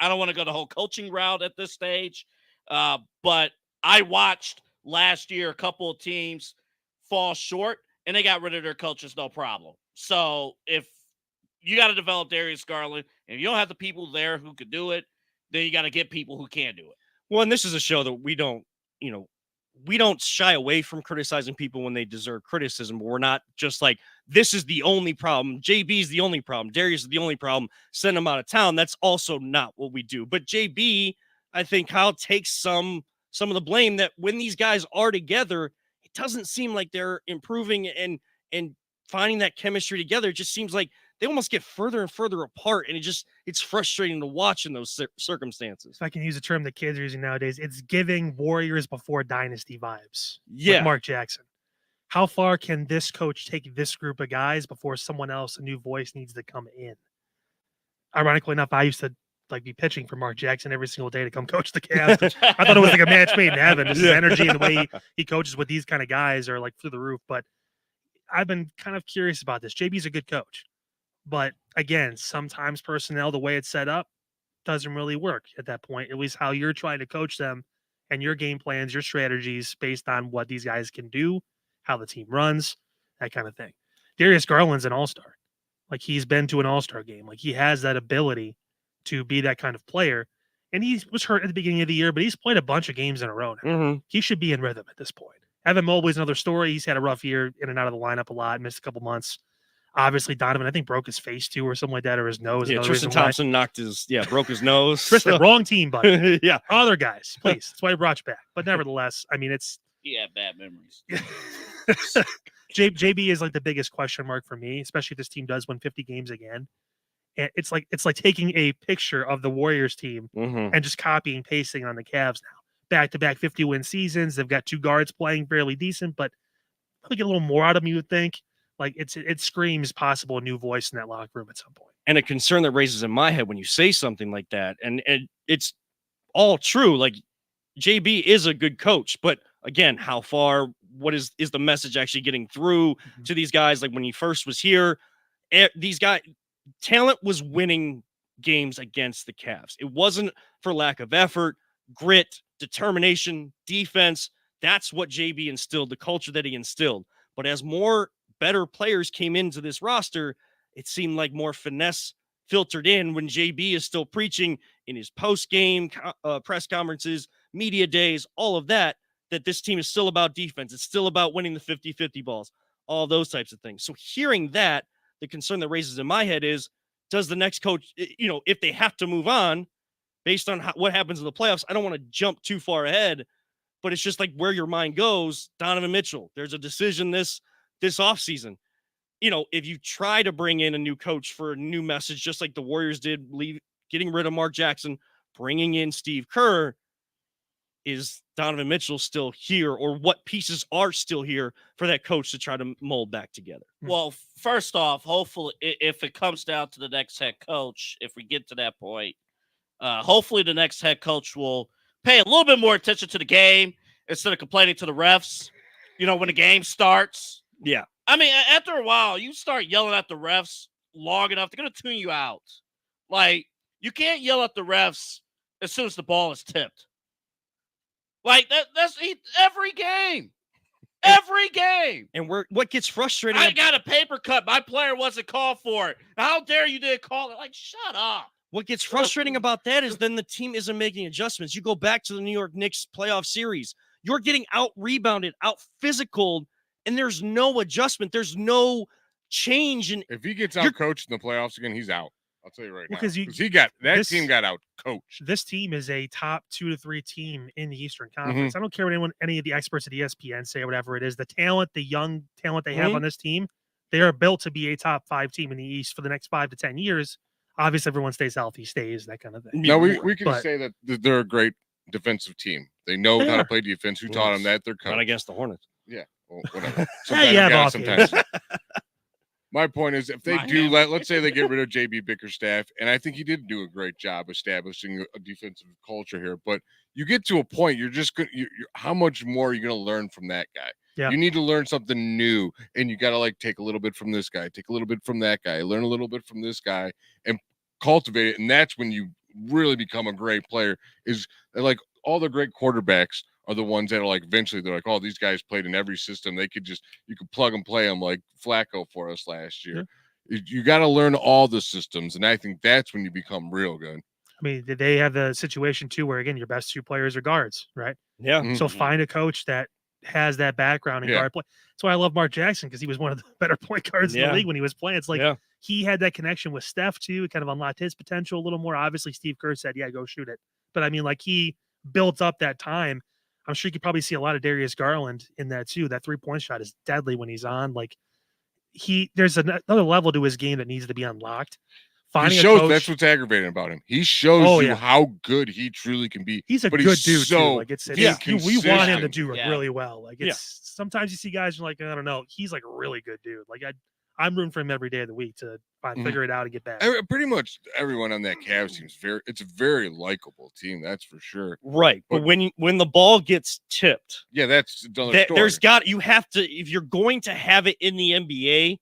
Speaker 3: don't want to go the whole coaching route at this stage, but I watched last year a couple of teams fall short, and they got rid of their coaches, no problem. So if you got to develop Darius Garland, and you don't have the people there who could do it, then you got to get people who can do it.
Speaker 2: Well, and this is a show that we don't shy away from criticizing people when they deserve criticism, but we're not just like, this is the only problem. JB is the only problem. Darius is the only problem. Send him out of town. That's also not what we do. But JB, I think Kyle takes some of the blame that when these guys are together, it doesn't seem like they're improving and finding that chemistry together. It just seems like they almost get further and further apart, and it's frustrating to watch in those circumstances.
Speaker 5: If I can use a term that kids are using nowadays, it's giving Warriors before dynasty vibes.
Speaker 2: Yeah.
Speaker 5: With Mark Jackson. How far can this coach take this group of guys before someone else, a new voice, needs to come in? Ironically enough, I used to be pitching for Mark Jackson every single day to come coach the Cavs. I thought it was like a match made in heaven. His energy and the way he coaches with these kind of guys are like through the roof. But I've been kind of curious about this. JB's a good coach. But again, sometimes personnel, the way it's set up, doesn't really work at that point, at least how you're trying to coach them and your game plans, your strategies based on what these guys can do, how the team runs, that kind of thing. Darius Garland's an all-star. Like, he's been to an all-star game. Like, he has that ability to be that kind of player. And he was hurt at the beginning of the year, but he's played a bunch of games in a row now.
Speaker 2: Mm-hmm.
Speaker 5: He should be in rhythm at this point. Evan Mobley's another story. He's had a rough year, in and out of the lineup a lot, missed a couple months. Obviously, Donovan, I think, broke his face too, or something like that, or his nose.
Speaker 2: Yeah, Tristan Thompson broke his nose.
Speaker 5: Tristan, wrong team, buddy.
Speaker 2: Yeah.
Speaker 5: Other guys, please. That's why I brought you back. But nevertheless, I mean,
Speaker 3: He had bad memories.
Speaker 5: JB is like the biggest question mark for me, especially if this team does win 50 games again. And it's like taking a picture of the Warriors team
Speaker 2: Mm-hmm.
Speaker 5: and just copying, pasting on the Cavs now. Back-to-back 50-win seasons. They've got two guards playing fairly decent, but probably get a little more out of them, you would think. Like, it screams possible new voice in that locker room at some point.
Speaker 2: And a concern that raises in my head when you say something like that, and it's all true. Like, JB is a good coach, but again, how far? What is the message actually getting through to these guys? Like, when he first was here, these guys, talent was winning games against the Cavs. It wasn't for lack of effort, grit, determination, defense. That's what JB instilled, the culture that he instilled. But as more better players came into this roster, it seemed like more finesse filtered in when JB is still preaching in his post-game press conferences, media days, all of that this team is still about defense. It's still about winning the 50-50 balls, all those types of things. So hearing that, the concern that raises in my head is, does the next coach, if they have to move on based on what happens in the playoffs, I don't want to jump too far ahead, but it's just like where your mind goes. Donovan Mitchell, there's a decision this offseason. If you try to bring in a new coach for a new message, just like the Warriors did, getting rid of Mark Jackson, bringing in Steve Kerr, is Donovan Mitchell still here, or what pieces are still here for that coach to try to mold back together?
Speaker 3: Well, first off, hopefully, if it comes down to the next head coach, if we get to that point, hopefully the next head coach will pay a little bit more attention to the game instead of complaining to the refs, when the game starts.
Speaker 2: Yeah.
Speaker 3: I mean, after a while, you start yelling at the refs long enough, they're going to tune you out. Like, you can't yell at the refs as soon as the ball is tipped. Like, that's every game. Every game.
Speaker 2: And what gets frustrating?
Speaker 3: I got a paper cut. My player wasn't called for it. How dare you didn't call it? Like, shut up.
Speaker 2: What gets frustrating about that is then the team isn't making adjustments. You go back to the New York Knicks playoff series. You're getting out-rebounded, out-physicaled, and there's no adjustment. There's no change.
Speaker 4: If he gets out-coached in the playoffs again, he's out. I'll tell you right now.
Speaker 5: Because
Speaker 4: team got out-coached.
Speaker 5: This team is a top 2 to 3 team in the Eastern Conference. I don't care what any of the experts at ESPN say or whatever it is. The talent, the young talent they have on this team, they are built to be a top 5 team in the East for the next 5 to 10 years. Obviously, everyone stays healthy, that kind of thing.
Speaker 4: No, we can say that they're a great defensive team. They know how to play defense. Who taught them that? They're
Speaker 2: not against the Hornets.
Speaker 4: Yeah, well, whatever.
Speaker 5: Sometimes.
Speaker 4: My point is, if they let's say they get rid of JB Bickerstaff, and I think he did do a great job establishing a defensive culture here, but you get to a point, you're just going how much more are you going to learn from that guy?
Speaker 5: Yeah.
Speaker 4: You need to learn something new, and you got to take a little bit from this guy, take a little bit from that guy, learn a little bit from this guy, and cultivate it. And that's when you really become a great player. Is like all the great quarterbacks are the ones that are eventually they're oh, these guys played in every system. You could plug and play them like Flacco for us last year. You got to learn all the systems. And I think that's when you become real good.
Speaker 5: I mean, they have the situation too where again your best 2 players are guards, right?
Speaker 2: Yeah.
Speaker 4: Mhm.
Speaker 5: So
Speaker 3: Mhm.
Speaker 5: find a coach that has that background in
Speaker 4: Yeah.
Speaker 5: guard play. That's why I love Mark Jackson because he was one of the better point guards in
Speaker 2: Yeah.
Speaker 5: the league when he was playing. It's like
Speaker 2: yeah.
Speaker 5: he had that connection with Steph too. It kind of unlocked his potential a little more. Obviously, Steve Kerr said, "Yeah, go shoot it." But I mean, like he built up that time. I'm sure you could probably see a lot of Darius Garland in that too. That 3-point shot is deadly when he's on. Like there's another level to his game that needs to be unlocked.
Speaker 4: He
Speaker 5: Finding a
Speaker 4: shows
Speaker 5: coach,
Speaker 4: that's what's aggravating about him. He shows
Speaker 5: Oh,
Speaker 4: you
Speaker 5: yeah.
Speaker 4: how good he truly can be.
Speaker 5: he's a
Speaker 4: but
Speaker 5: good
Speaker 4: he's
Speaker 5: dude too.
Speaker 4: so
Speaker 5: Like it's
Speaker 2: Yeah.
Speaker 5: we want him to
Speaker 4: inconsistent.
Speaker 5: do
Speaker 3: Yeah.
Speaker 5: really well. Like
Speaker 2: Yeah.
Speaker 5: it's sometimes you see guys and you're like, I don't know. He's like a really good dude. Like I'm rooting for him every day of the week to
Speaker 4: Mhm.
Speaker 5: figure it out and get back.
Speaker 4: Pretty much everyone on that Cavs team it's a very likable team, that's for sure.
Speaker 2: Right. But
Speaker 4: But-
Speaker 2: when the ball gets tipped,
Speaker 4: Yeah, that's another story.
Speaker 2: there's you have to, if you're going to have it in the NBA,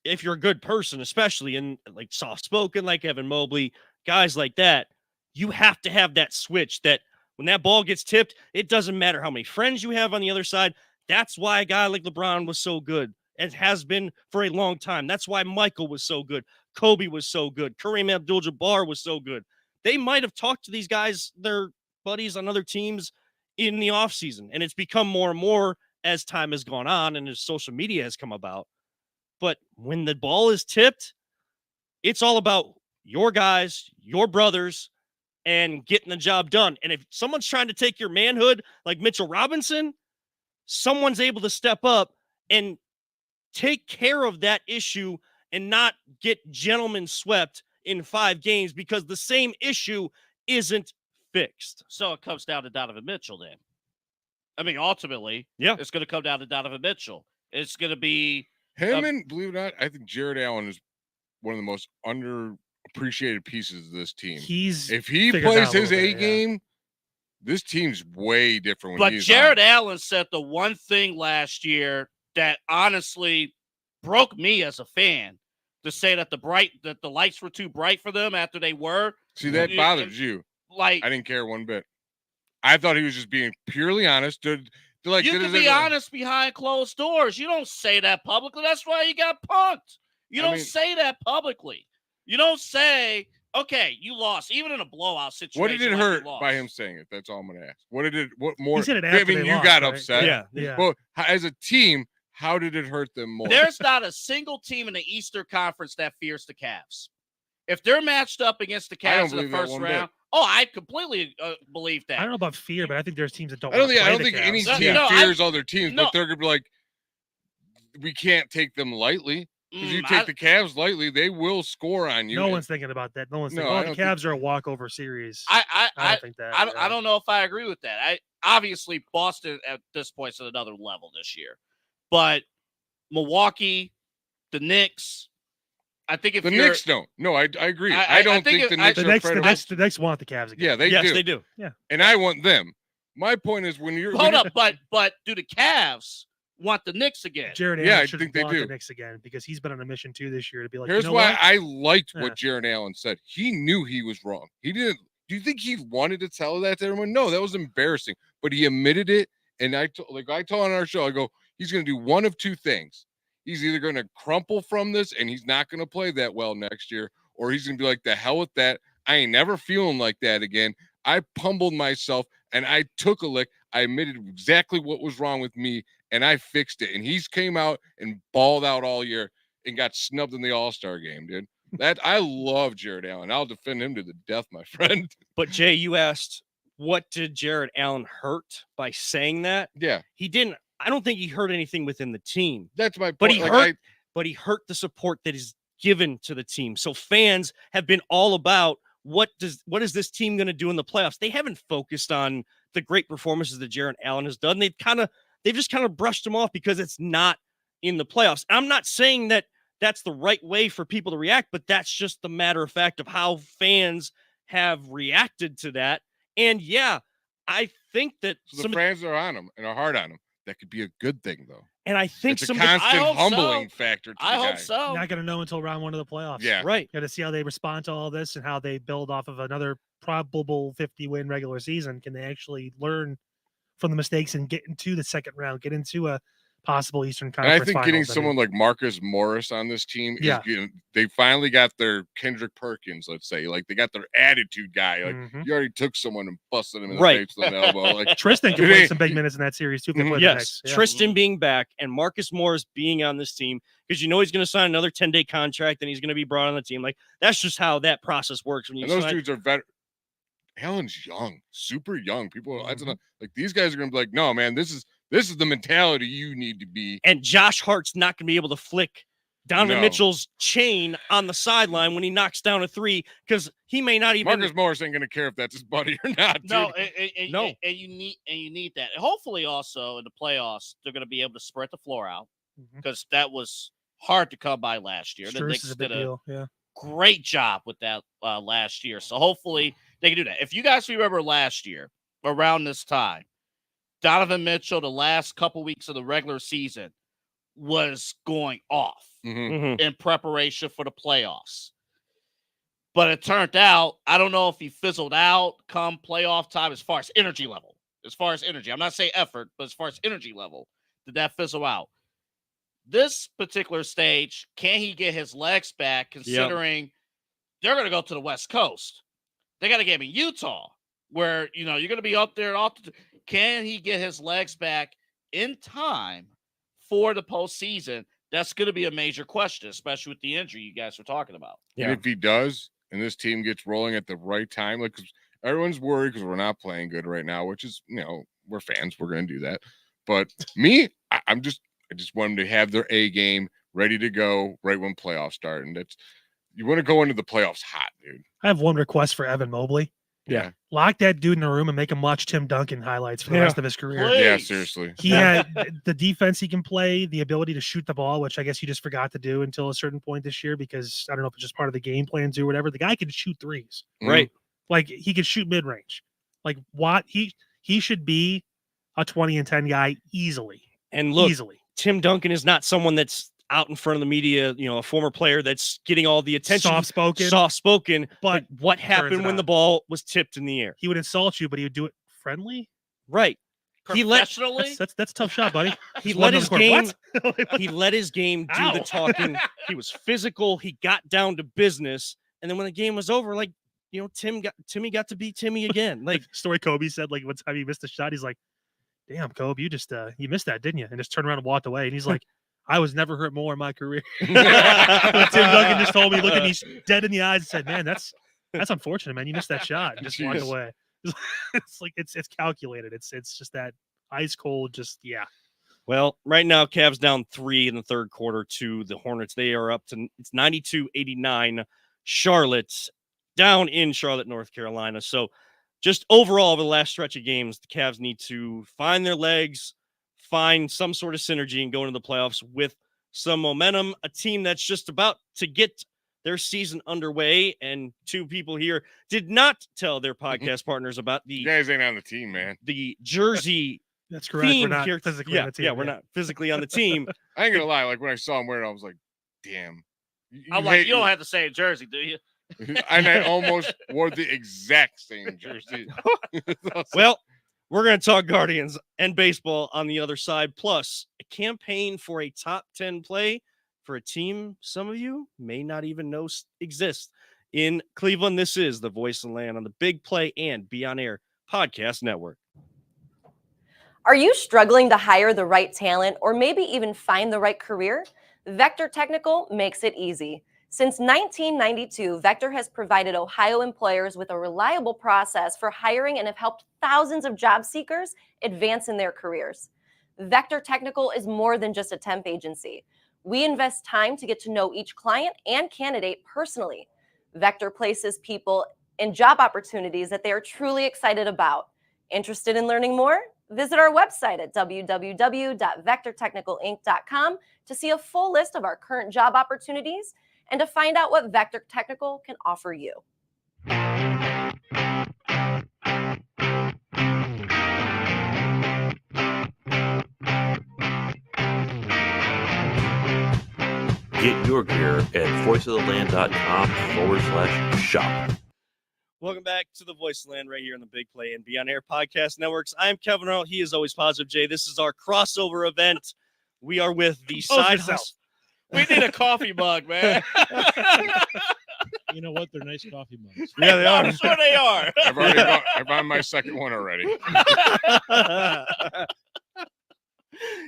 Speaker 2: if you're a good person, especially in like soft spoken, like Evan Mobley, guys like that, you have to have that switch that when that ball gets tipped, it doesn't matter how many friends you have on the other side. That's why a guy like LeBron was so good. It has been for a long time. That's why Michael was so good. Kobe was so good. Kareem Abdul-Jabbar was so good. They might have talked to these guys, their buddies on other teams in the offseason. And it's become more and more as time has gone on and as social media has come about. But when the ball is tipped, it's all about your guys, your brothers, and getting the job done. And if someone's trying to take your manhood, like Mitchell Robinson, someone's able to step up and take care of that issue and not get gentlemen swept in 5 games because the same issue isn't fixed.
Speaker 3: So it comes down to Donovan Mitchell then. I mean, ultimately,
Speaker 2: Yeah.
Speaker 3: it's going to come down to Donovan Mitchell. It's going to be
Speaker 4: Him and believe it or not, I think Jared Allen is one of the most underappreciated pieces of this team.
Speaker 5: He's
Speaker 4: If he
Speaker 5: figured it out
Speaker 4: plays
Speaker 5: a
Speaker 4: his
Speaker 5: little
Speaker 4: A
Speaker 5: bit, yeah.
Speaker 4: game, this team's way different when
Speaker 3: But
Speaker 4: he's
Speaker 3: Jared
Speaker 4: on.
Speaker 3: Allen said the one thing last year that honestly broke me as a fan to say that the lights were too bright for them after they were.
Speaker 4: See, that
Speaker 3: It-
Speaker 4: bothers you.
Speaker 3: Like
Speaker 4: I didn't care one bit. I thought he was just being purely honest. To like,
Speaker 3: you can be honest behind closed doors. You don't say that publicly. That's why you got punked. You
Speaker 4: I
Speaker 3: don't
Speaker 4: mean-
Speaker 3: say that publicly. You don't say, okay, you lost, even in a blowout situation.
Speaker 4: What did it
Speaker 3: like you
Speaker 4: hurt
Speaker 3: lost.
Speaker 4: by him saying it? That's all I'm gonna ask. What did it? What more?
Speaker 5: said it
Speaker 4: I
Speaker 5: after
Speaker 4: mean,
Speaker 5: they
Speaker 4: you
Speaker 5: lost,
Speaker 4: got
Speaker 5: right?
Speaker 4: upset.
Speaker 5: Yeah.
Speaker 4: Well, as a team, how did it hurt them more?
Speaker 3: There's not a single team in the Eastern Conference that fears the Cavs. If they're matched up against the
Speaker 4: I don't
Speaker 3: Cavs in the
Speaker 4: believe that
Speaker 3: first
Speaker 4: one bit.
Speaker 3: round, I completely believe that.
Speaker 5: I don't know about fear, but I think there's teams that don't.
Speaker 4: I don't
Speaker 5: wanna
Speaker 4: think. I
Speaker 5: play
Speaker 4: don't
Speaker 5: the
Speaker 4: think any
Speaker 5: Cavs.
Speaker 4: team
Speaker 3: No,
Speaker 4: fears other teams,
Speaker 3: no.
Speaker 4: but they're gonna be like, we can't take them lightly. If you
Speaker 3: Mm,
Speaker 4: take the Cavs lightly, they will score on you.
Speaker 5: No
Speaker 4: And
Speaker 5: one's thinking about that. No one's
Speaker 4: No,
Speaker 5: thinking,
Speaker 4: I
Speaker 5: oh, the
Speaker 4: don't think-
Speaker 5: Cavs are a walkover series.
Speaker 3: I
Speaker 5: don't think that.
Speaker 3: I don't know if I agree with that. Obviously Boston at this point is at another level this year, but Milwaukee, the Knicks. I think if
Speaker 4: the
Speaker 3: you're,
Speaker 4: Knicks don't. No, I agree.
Speaker 3: I
Speaker 4: I don't
Speaker 3: think
Speaker 4: think
Speaker 3: if-
Speaker 4: the
Speaker 3: I-
Speaker 4: Knicks
Speaker 5: The
Speaker 4: are
Speaker 5: next,
Speaker 4: afraid
Speaker 5: the
Speaker 4: of
Speaker 5: next, the next want the Cavs again.
Speaker 4: Yeah, they
Speaker 2: Yes,
Speaker 4: do.
Speaker 2: they do.
Speaker 4: And I want them. My point is when you're
Speaker 3: hold up, but do the Cavs want the Knicks again?
Speaker 5: Jared
Speaker 4: Yeah,
Speaker 5: Allen
Speaker 4: I
Speaker 5: should
Speaker 4: think they
Speaker 5: want the
Speaker 4: do.
Speaker 5: Knicks again because he's been on a mission too this year to be like.
Speaker 4: Here's
Speaker 5: you know
Speaker 4: why
Speaker 5: what?
Speaker 4: I liked
Speaker 5: Yeah.
Speaker 4: what Jared Allen said. He knew he was wrong. He didn't. Do you think he wanted to tell that to everyone? No, that was embarrassing. But he admitted it. And I told on our show, I go, he's going to do one of two things. He's either going to crumple from this and he's not going to play that well next year, or he's going to be like, the hell with that. I ain't never feeling like that again. I pummeled myself and I took a lick. I admitted exactly what was wrong with me and I fixed it. And he's came out and balled out all year and got snubbed in the All-Star game, dude. That I love Jared Allen. I'll defend him to the death, my friend.
Speaker 2: But Jay, you asked, what did Jared Allen hurt by saying that?
Speaker 4: Yeah,
Speaker 2: He didn't. I don't think he hurt anything within the team,
Speaker 4: that's my point.
Speaker 2: but he
Speaker 4: Like,
Speaker 2: hurt. But he hurt the support that is given to the team. So fans have been all about what is this team going to do in the playoffs? They haven't focused on the great performances that Jared Allen has done. They've just kind of brushed him off because it's not in the playoffs. I'm not saying that that's the right way for people to react, but that's just the matter of fact of how fans have reacted to that. And yeah, I think that
Speaker 4: so the fans are on him and are hard on him. That could be a good thing, though.
Speaker 2: and I think
Speaker 4: It's a
Speaker 2: some
Speaker 4: constant
Speaker 3: hope so.
Speaker 4: humbling factor to
Speaker 3: I
Speaker 4: the
Speaker 3: hope
Speaker 4: guy.
Speaker 3: so.
Speaker 5: Not going to know until round 1 of the playoffs.
Speaker 4: Yeah.
Speaker 2: right.
Speaker 5: Got to see how they respond to all this and how they build off of another probable 50-win regular season. Can they actually learn from the mistakes and get into the second round, get into a possible Eastern
Speaker 4: And
Speaker 5: Conference
Speaker 4: I think
Speaker 5: finals.
Speaker 4: getting
Speaker 5: I mean,
Speaker 4: someone like Marcus Morris on this team
Speaker 5: Yeah.
Speaker 4: they finally got their Kendrick Perkins, let's say. Like they got their attitude guy. Like
Speaker 5: mhm.
Speaker 4: you already took someone and busted him in the
Speaker 2: Right.
Speaker 4: face with an elbow. Like
Speaker 5: Tristan can
Speaker 4: Dude,
Speaker 5: play some big minutes in that series too. If they
Speaker 4: Mhm.
Speaker 5: play the
Speaker 2: Yes,
Speaker 5: Knicks. Yeah.
Speaker 2: Tristan being back and Marcus Morris being on this team because you know he's going to sign another 10-day contract and he's going to be brought on the team. Like that's just how that process works when you
Speaker 4: and those
Speaker 2: sign.
Speaker 4: dudes are veteran. Allen's young, super young. People that's
Speaker 5: Mhm.
Speaker 4: enough. Like these guys are gonna be like, no, man, this is the mentality you need to be.
Speaker 2: And Josh Hart's not going to be able to flick Donovan
Speaker 4: No.
Speaker 2: Mitchell's chain on the sideline when he knocks down a three because he may not even.
Speaker 4: Marcus Morris ain't gonna care if that's his buddy or not. Dude.
Speaker 3: No,
Speaker 2: No.
Speaker 3: and you need that. And hopefully, also in the playoffs, they're going to be able to spread the floor out
Speaker 5: Mhm.
Speaker 3: because that was hard to come by last year. The
Speaker 5: Strus
Speaker 3: Knicks
Speaker 5: is a big
Speaker 3: did a
Speaker 5: deal. Yeah.
Speaker 3: great job with that last year. So hopefully they can do that. If you guys remember last year around this time, Donovan Mitchell, the last couple weeks of the regular season, was going off
Speaker 4: Mhm.
Speaker 2: Mhm.
Speaker 3: in preparation for the playoffs. But it turned out, I don't know if he fizzled out come playoff time as far as energy level. As far as energy, I'm not saying effort, but as far as energy level, did that fizzle out? This particular stage, can he get his legs back considering they're going to go to the West Coast? They got a game in Utah where, you're going to be up there. Can he get his legs back in time for the postseason? That's going to be a major question, especially with the injury you guys were talking about.
Speaker 2: Yeah.
Speaker 4: And if he does, and this team gets rolling at the right time, like 'cause everyone's worried because we're not playing good right now, which is, we're fans, we're going to do that. But me, I just want them to have their A game ready to go right when playoffs start, and you want to go into the playoffs hot, dude.
Speaker 5: I have one request for Evan Mobley.
Speaker 2: Yeah.
Speaker 5: Lock that dude in a room and make him watch Tim Duncan highlights for the
Speaker 2: Yeah.
Speaker 5: rest of his career.
Speaker 3: Please.
Speaker 4: Yeah, seriously.
Speaker 5: He had the defense he can play, the ability to shoot the ball, which I guess he just forgot to do until a certain point this year because I don't know if it's just part of the game plans or whatever. The guy can shoot threes.
Speaker 2: Right.
Speaker 5: Like he can shoot mid range. Like what he should be a 20 and 10 guy easily.
Speaker 2: And look,
Speaker 5: Easily.
Speaker 2: Tim Duncan is not someone that's out in front of the media, a former player that's getting all the attention.
Speaker 5: Soft
Speaker 2: Spoken.
Speaker 5: but
Speaker 2: What
Speaker 5: turns
Speaker 2: happened
Speaker 5: it
Speaker 2: when the
Speaker 5: on.
Speaker 2: ball was tipped in the air?
Speaker 5: he would insult you, but he would do it friendly.
Speaker 2: Right. He let
Speaker 3: Professionally,
Speaker 5: That's a tough shot, buddy.
Speaker 2: he
Speaker 5: Just
Speaker 2: let
Speaker 5: one
Speaker 2: his
Speaker 5: on the court.
Speaker 2: game
Speaker 5: What?
Speaker 2: he let his game do the
Speaker 5: Ow.
Speaker 2: talking. He was physical. He got down to business. And then when the game was over, Timmy got to be Timmy again. Like
Speaker 5: Story Kobe said, like one time he missed a shot, he's like, "Damn, Kobe, you just you missed that, didn't you?" And just turned around and walked away. And he's like, "I was never hurt more in my career." Tim Duncan just told me, looked at me dead in the eyes, and said, "Man, that's unfortunate, man. You missed that shot." And just walked
Speaker 4: Jeez.
Speaker 5: away. It's like it's calculated. It's just that ice cold. Just yeah.
Speaker 2: Well, right now, Cavs down 3 in the third quarter to the Hornets. They are up to it's 92-89. Charlotte down in Charlotte, North Carolina. So just overall, over the last stretch of games, the Cavs need to find their legs, find some sort of synergy, and go into the playoffs with some momentum. A team that's just about to get their season underway. And two people here did not tell their podcast partners about
Speaker 4: You guys ain't on the team, man.
Speaker 2: the jersey
Speaker 5: That's correct. We're
Speaker 2: theme
Speaker 5: not
Speaker 2: here.
Speaker 5: physically
Speaker 2: Yeah,
Speaker 5: on the team.
Speaker 2: yeah, we're not physically on the team.
Speaker 4: I ain't gonna lie. Like when I saw him wear it, I was like, "Damn."
Speaker 3: I'm like, you don't have the same jersey, do you?
Speaker 4: And I almost wore the exact same jersey.
Speaker 2: Well, we're going to talk Guardians and baseball on the other side, plus a campaign for a top 10 play for a team some of you may not even know exists in Cleveland. This is the Voice of the Land on the Big Play and Be On Air Podcast Network.
Speaker 7: Are you struggling to hire the right talent or maybe even find the right career? Vector Technical makes it easy. Since 1992, Vector has provided Ohio employers with a reliable process for hiring and have helped thousands of job seekers advance in their careers. Vector Technical is more than just a temp agency. We invest time to get to know each client and candidate personally. Vector places people in job opportunities that they are truly excited about. Interested in learning more? Visit our website at www.vectortechnicalinc.com to see a full list of our current job opportunities and to find out what Vector Technical can offer you.
Speaker 8: Get your gear at voiceoftheland.com/shop.
Speaker 2: Welcome back to the Voice of Land right here on the Big Play and Be On Air Podcast Networks. I'm Kevin Earl. He is always Positive J. This is our crossover event. We are with the
Speaker 5: Compose
Speaker 2: side
Speaker 5: yourself.
Speaker 2: hustle.
Speaker 3: We need a coffee mug, man.
Speaker 6: You know what? They're nice coffee mugs.
Speaker 2: Yeah, they are.
Speaker 3: I'm sure they are.
Speaker 4: I've on my second one already.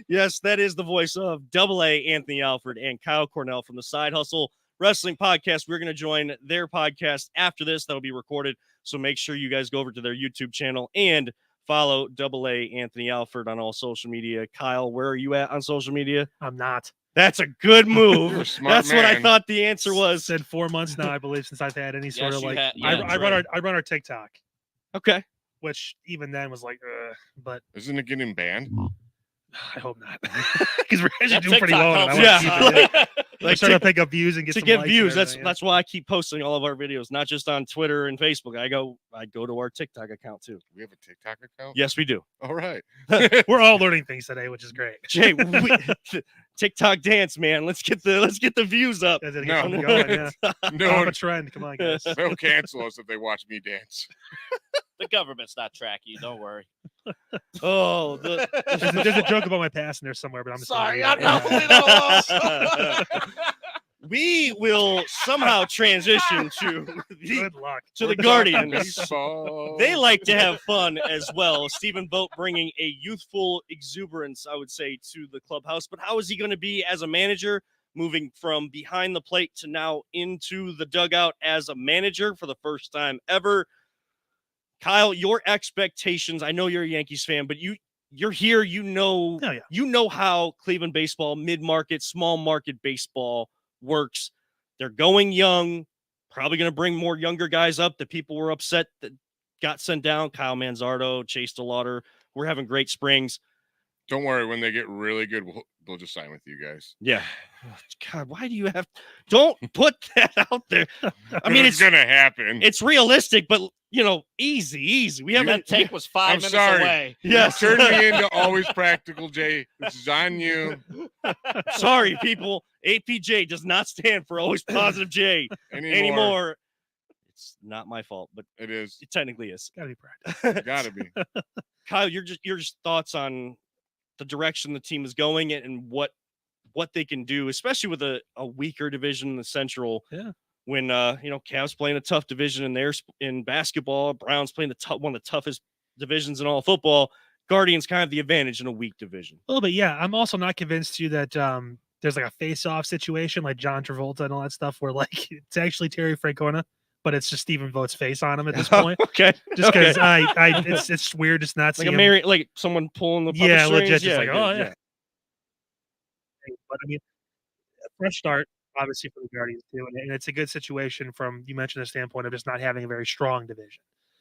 Speaker 2: Yes, that is the voice of Double A Anthony Alford and Kyle Cornell from the Side Hustle Wrestling Podcast. We're going to join their podcast after this. That'll be recorded. So make sure you guys go over to their YouTube channel and follow Double A Anthony Alford on all social media. Kyle, where are you at on social media?
Speaker 5: I'm not.
Speaker 2: That's a good
Speaker 4: You're
Speaker 2: move.
Speaker 4: a smart
Speaker 2: That's what I
Speaker 4: man.
Speaker 2: thought the answer was.
Speaker 5: It's been 4 months now, I believe, since I've had any sort
Speaker 3: Yes,
Speaker 5: of
Speaker 3: you
Speaker 5: like.
Speaker 3: had-
Speaker 5: I,
Speaker 3: yeah,
Speaker 5: I run
Speaker 3: right.
Speaker 5: our TikTok,
Speaker 2: Okay.
Speaker 5: which even then was like, but
Speaker 4: Isn't it getting banned?
Speaker 5: I hope not, because we're actually
Speaker 3: That
Speaker 5: doing pretty
Speaker 3: TikTok
Speaker 5: well. And I
Speaker 3: helps.
Speaker 5: want to keep it.
Speaker 2: Yeah.
Speaker 5: We're
Speaker 2: Like
Speaker 5: starting to pick up views and get
Speaker 2: to
Speaker 5: some
Speaker 2: get
Speaker 5: likes and
Speaker 2: views. That's
Speaker 5: everything,
Speaker 2: that's why I keep posting all of our videos, not just on Twitter and Facebook. I go to our TikTok account too.
Speaker 4: We have a TikTok account.
Speaker 2: Yes, we do.
Speaker 4: All right.
Speaker 5: yeah. We're all learning things today, which is great.
Speaker 2: Jay, TikTok dance, man. Let's get the views up.
Speaker 5: Guys gotta
Speaker 4: No.
Speaker 5: get something going, yeah.
Speaker 4: No,
Speaker 5: Pop a trend. Come on, guys.
Speaker 4: they'll cancel us if they watch me dance.
Speaker 3: The government's not tracking you. Don't worry.
Speaker 2: Oh,
Speaker 5: There's a joke about my past in there somewhere, but I'm just
Speaker 3: Sorry,
Speaker 5: gonna
Speaker 3: I'm
Speaker 5: leave it.
Speaker 3: not leaving it alone.
Speaker 2: we will somehow transition to the
Speaker 5: Good luck.
Speaker 2: to
Speaker 4: We're
Speaker 2: the
Speaker 4: talking
Speaker 2: Guardians.
Speaker 4: baseball.
Speaker 2: They like to have fun as well. Stephen Vogt bringing a youthful exuberance, I would say, to the clubhouse. But how is he going to be as a manager, moving from behind the plate to now into the dugout as a manager for the first time ever? Kyle, your expectations. I know you're a Yankees fan, but you're here. You know,
Speaker 5: Oh, yeah.
Speaker 2: you know how Cleveland baseball, mid-market, small market baseball works. They're going young, probably going to bring more younger guys up that people were upset that got sent down. Kyle Manzardo, Chase DeLauder. We're having great springs.
Speaker 4: Don't worry. When they get really good, they'll just sign with you guys.
Speaker 2: Yeah. God, why do you have? Don't put that out there. I mean, it's
Speaker 4: gonna happen.
Speaker 2: it's realistic, but easy. We haven't.
Speaker 3: That take was 5
Speaker 4: I'm
Speaker 3: minutes
Speaker 4: sorry.
Speaker 3: away.
Speaker 2: Yes.
Speaker 4: Turn me into always practical, Jay. This is on you.
Speaker 2: Sorry, people. APJ does not stand for always positive J anymore. It's not my fault, but
Speaker 4: It is.
Speaker 2: it technically is.
Speaker 5: Gotta be practical.
Speaker 4: Gotta be.
Speaker 2: Kyle, your just thoughts on the direction the team is going and what they can do, especially with a weaker division in the Central.
Speaker 5: Yeah.
Speaker 2: When Cavs playing a tough division in basketball, Browns playing one of the toughest divisions in all football. Guardians kind of the advantage in a weak division.
Speaker 5: A little bit, yeah. I'm also not convinced too that there's like a face-off situation like John Travolta and all that stuff where like it's actually Terry Francona, but it's just Stephen Vogt's face on him at this point.
Speaker 2: Okay.
Speaker 5: Just because it's weird just not
Speaker 2: like
Speaker 5: seeing
Speaker 2: like someone pulling the puppet
Speaker 5: yeah,
Speaker 2: strings.
Speaker 5: legit, just like,
Speaker 2: good,
Speaker 5: oh yeah. But I mean, a fresh start, obviously, for the Guardians too, and it's a good situation from you mentioned the standpoint of just not having a very strong division.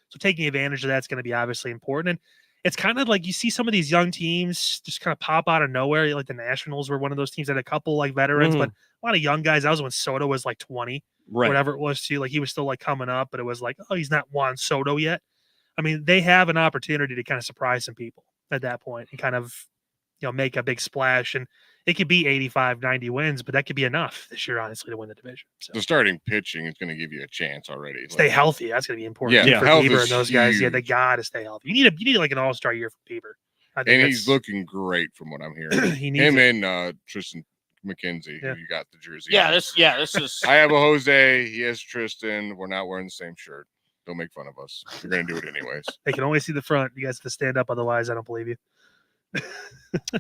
Speaker 5: So taking advantage of that's going to be obviously important. And it's kind of like you see some of these young teams just kind of pop out of nowhere. Like the Nationals were one of those teams that had a couple like veterans, but a lot of young guys. That was when Soto was like 20,
Speaker 2: Right.
Speaker 5: whatever it was too. Like he was still like coming up, but it was like, oh, he's not Juan Soto yet. I mean, they have an opportunity to kind of surprise some people at that point and kind of, make a big splash. And it could be 85, 90 wins, but that could be enough this year, honestly, to win the division. So
Speaker 4: The starting pitching is going to give you a chance already.
Speaker 5: stay healthy. That's going to be important.
Speaker 4: Yeah,
Speaker 5: too, for
Speaker 4: health
Speaker 5: Bieber
Speaker 4: is
Speaker 5: and those guys. Yeah, they
Speaker 4: huge.
Speaker 5: got to stay healthy. You need like an all-star year for Bieber. I think
Speaker 4: And he's looking great from what I'm hearing.
Speaker 5: he needs
Speaker 4: Him
Speaker 5: it.
Speaker 4: and Tristan McKenzie,
Speaker 5: Yeah.
Speaker 4: who you got the jersey.
Speaker 3: Yeah,
Speaker 4: on.
Speaker 3: this is.
Speaker 4: I have a Jose. He has Tristan. We're not wearing the same shirt. Don't make fun of us. You're going to do it anyways.
Speaker 5: They can only see the front. You guys have to stand up, otherwise, I don't believe you.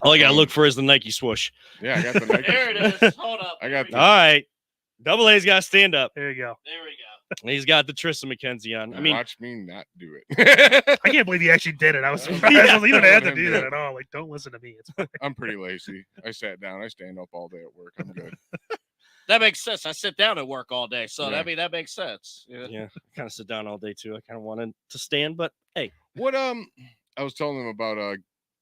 Speaker 2: All you got to look for is the Nike swoosh.
Speaker 4: Yeah, I got the Nike.
Speaker 3: There it is. Hold up.
Speaker 4: I got
Speaker 2: All right. Double A's got to stand up.
Speaker 5: There you go.
Speaker 3: There we go.
Speaker 2: He's got the Tristan McKenzie on. I mean,
Speaker 4: watch me not do it.
Speaker 5: I can't believe he actually did it. I was surprised.
Speaker 2: Yeah.
Speaker 5: I was like, you don't have to
Speaker 4: Let him
Speaker 5: do
Speaker 4: do
Speaker 5: that
Speaker 4: it.
Speaker 5: at all. Like, don't listen to me. It's fine.
Speaker 4: I'm pretty lazy. I sat down. I stand up all day at work. I'm good.
Speaker 3: That makes sense. I sit down and work all day, so
Speaker 4: Yeah.
Speaker 3: that makes sense. Yeah.
Speaker 2: yeah, kind of sit down all day too. I kind of wanted to stand, but hey,
Speaker 4: What I was telling them about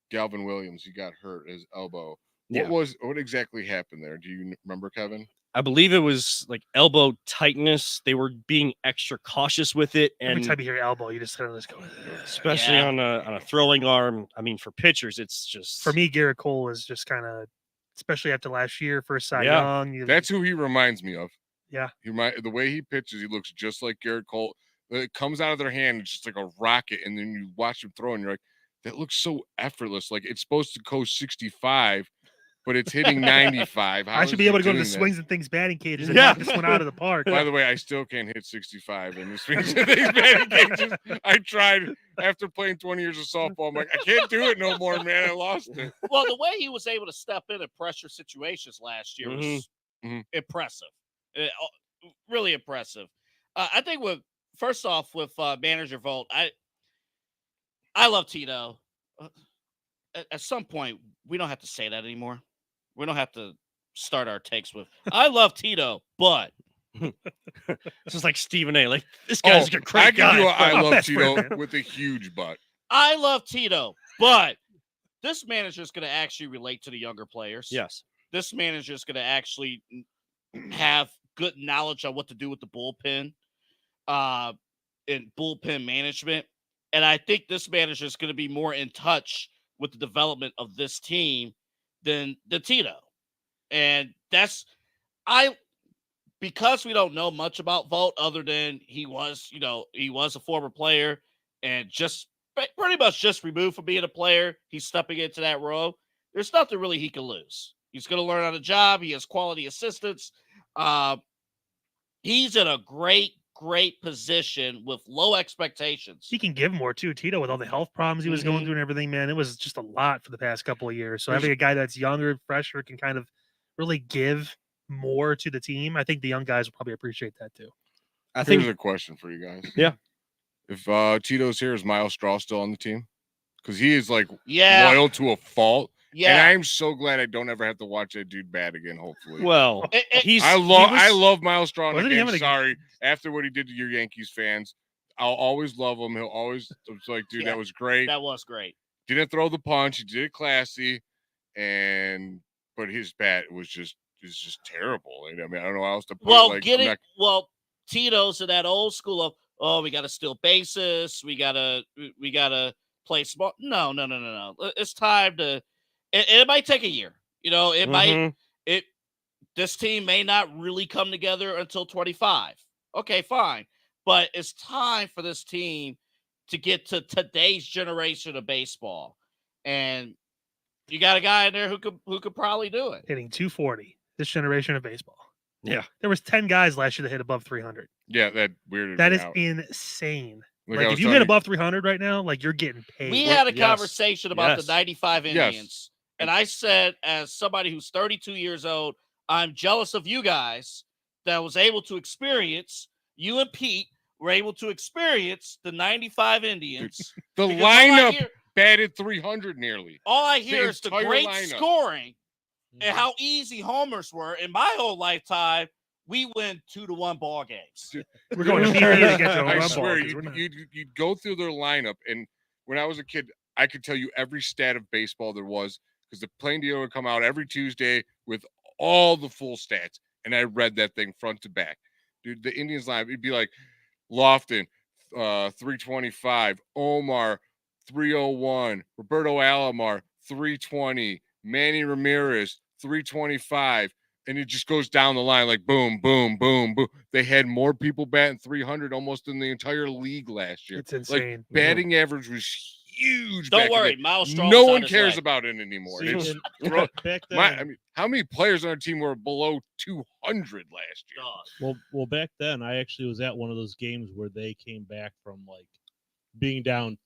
Speaker 4: Galvin Williams. He got hurt his elbow.
Speaker 2: Yeah.
Speaker 4: What exactly happened there? Do you remember, Kevin?
Speaker 2: I believe it was like elbow tightness. They were being extra cautious with it,
Speaker 5: Every
Speaker 2: and
Speaker 5: time you hear elbow, you just kind of just go.
Speaker 2: especially
Speaker 3: Yeah.
Speaker 2: on a throwing arm. I mean, for pitchers, it's just
Speaker 5: For me, Garrett Cole is just kind of, especially after last year, first Cy
Speaker 2: Yeah.
Speaker 5: Young.
Speaker 4: That's who he reminds me of.
Speaker 5: Yeah.
Speaker 4: The way he pitches, he looks just like Garrett Cole. It comes out of their hand, it's just like a rocket, and then you watch him throw, and you're like, that looks so effortless. Like it's supposed to go 65, but it's hitting 95. How
Speaker 5: I should
Speaker 4: is
Speaker 5: be
Speaker 4: it
Speaker 5: able to go to the
Speaker 4: doing that?
Speaker 5: swings and things batting cages and
Speaker 2: Yeah.
Speaker 5: knock this one out of the park.
Speaker 4: By the way, I still can't hit 65 in the swings and things batting cages. I tried after playing 20 years of softball. I'm like, I can't do it no more, man. I lost it.
Speaker 3: Well, the way he was able to step in at pressure situations last year was
Speaker 4: Mhm.
Speaker 3: impressive. Really impressive. I think first off with manager vote, I love Tito. At some point, we don't have to say that anymore. We don't have to start our takes with I love Tito, but
Speaker 2: This is like Stephen A. Like, this guy's a
Speaker 4: I
Speaker 2: great
Speaker 4: can do a
Speaker 2: guy.
Speaker 4: I love
Speaker 5: That's
Speaker 4: Tito
Speaker 5: fair, man.
Speaker 4: with a huge butt.
Speaker 3: I love Tito, but this manager is going to actually relate to the younger players.
Speaker 2: Yes.
Speaker 3: This manager is going to actually have good knowledge on what to do with the bullpen and bullpen management. And I think this manager is going to be more in touch with the development of this team than the Tito. And because we don't know much about Vogt other than he was a former player and just pretty much just removed from being a player. He's stepping into that role. There's nothing really he can lose. He's going to learn on the job. He has quality assistants. He's in a great position with low expectations.
Speaker 5: He can give more too, Tito, with all the health problems he was going through and everything, man. It was just a lot for the past couple of years. So having a guy that's younger, fresher, can kind of really give more to the team. I think the young guys will probably appreciate that too.
Speaker 2: I
Speaker 4: Here's
Speaker 2: think
Speaker 4: a question for you guys.
Speaker 2: Yeah.
Speaker 4: If Tito's here, is Miles Straw still on the team? Because he is like
Speaker 3: Yeah.
Speaker 4: loyal to a fault. And
Speaker 3: Yeah.
Speaker 4: I'm so glad I don't ever have to watch that dude bat again, hopefully.
Speaker 2: well,
Speaker 4: I love Miles Straw in the
Speaker 5: Wasn't he
Speaker 4: game.
Speaker 5: having a-
Speaker 4: Sorry. After what he did to your Yankees fans, I'll always love him. He'll always it's like, dude,
Speaker 3: Yeah.
Speaker 4: that was great.
Speaker 3: That was great.
Speaker 4: Didn't throw the punch. He did it classy. But his bat was just terrible. And I mean, I don't know how else to put
Speaker 3: Well,
Speaker 4: it. Like,
Speaker 3: Tito's in that old school of we got to steal bases, we gotta play smart. No. It's time to. It might take a year. It might. This team may not really come together until 25. Okay, fine, but it's time for this team to get to today's generation of baseball, and you got a guy in there who could probably do it.
Speaker 5: Hitting 240 this generation of baseball.
Speaker 2: Yeah.
Speaker 5: There was 10 guys last year that hit above 300.
Speaker 4: yeah, that weirded
Speaker 5: That
Speaker 4: me
Speaker 5: is
Speaker 4: out.
Speaker 5: insane.
Speaker 4: Like
Speaker 5: Like
Speaker 4: I
Speaker 5: if
Speaker 4: was
Speaker 5: you
Speaker 4: telling
Speaker 5: hit above 300 right now, like you're getting paid.
Speaker 3: We had a
Speaker 2: Yes.
Speaker 3: conversation about
Speaker 2: Yes.
Speaker 3: the 95
Speaker 4: Yes.
Speaker 3: Indians, and I said, as somebody who's 32 years old, I'm jealous of you guys that was able to experience. You and Pete were able to experience the 95 Indians.
Speaker 4: The
Speaker 3: Because all I
Speaker 4: lineup
Speaker 3: hear-
Speaker 4: batted 300 nearly.
Speaker 3: All I hear
Speaker 4: The
Speaker 3: is the
Speaker 4: entire
Speaker 3: great
Speaker 4: lineup.
Speaker 3: scoring and how easy homers were. In my whole lifetime, we win 2-1 ball games.
Speaker 5: We're going to BP to get to a
Speaker 4: I
Speaker 5: run
Speaker 4: swear,
Speaker 5: ball, 'cause we're not-
Speaker 4: you'd go through their lineup, and when I was a kid, I could tell you every stat of baseball there was because the Plain Dealer would come out every Tuesday with all the full stats, and I read that thing front to back. Dude, the Indians lineup, it'd be like Lofton, 325, Omar, 301, Roberto Alomar, 320, Manny Ramirez, 325. And it just goes down the line like boom, boom, boom, boom. They had more people batting 300 almost in the entire league last year.
Speaker 5: It's insane.
Speaker 4: Like batting average was huge.
Speaker 3: Don't
Speaker 4: back in the
Speaker 3: worry,
Speaker 4: day.
Speaker 3: Miles Straw
Speaker 4: No
Speaker 3: was on
Speaker 4: one
Speaker 3: his
Speaker 4: cares
Speaker 3: way.
Speaker 4: about it anymore.
Speaker 6: See,
Speaker 4: It's
Speaker 6: and
Speaker 4: gross.
Speaker 6: back then,
Speaker 4: I mean, how many players on our team were below 200 last year?
Speaker 6: well, back then, I actually was at one of those games where they came back from like being down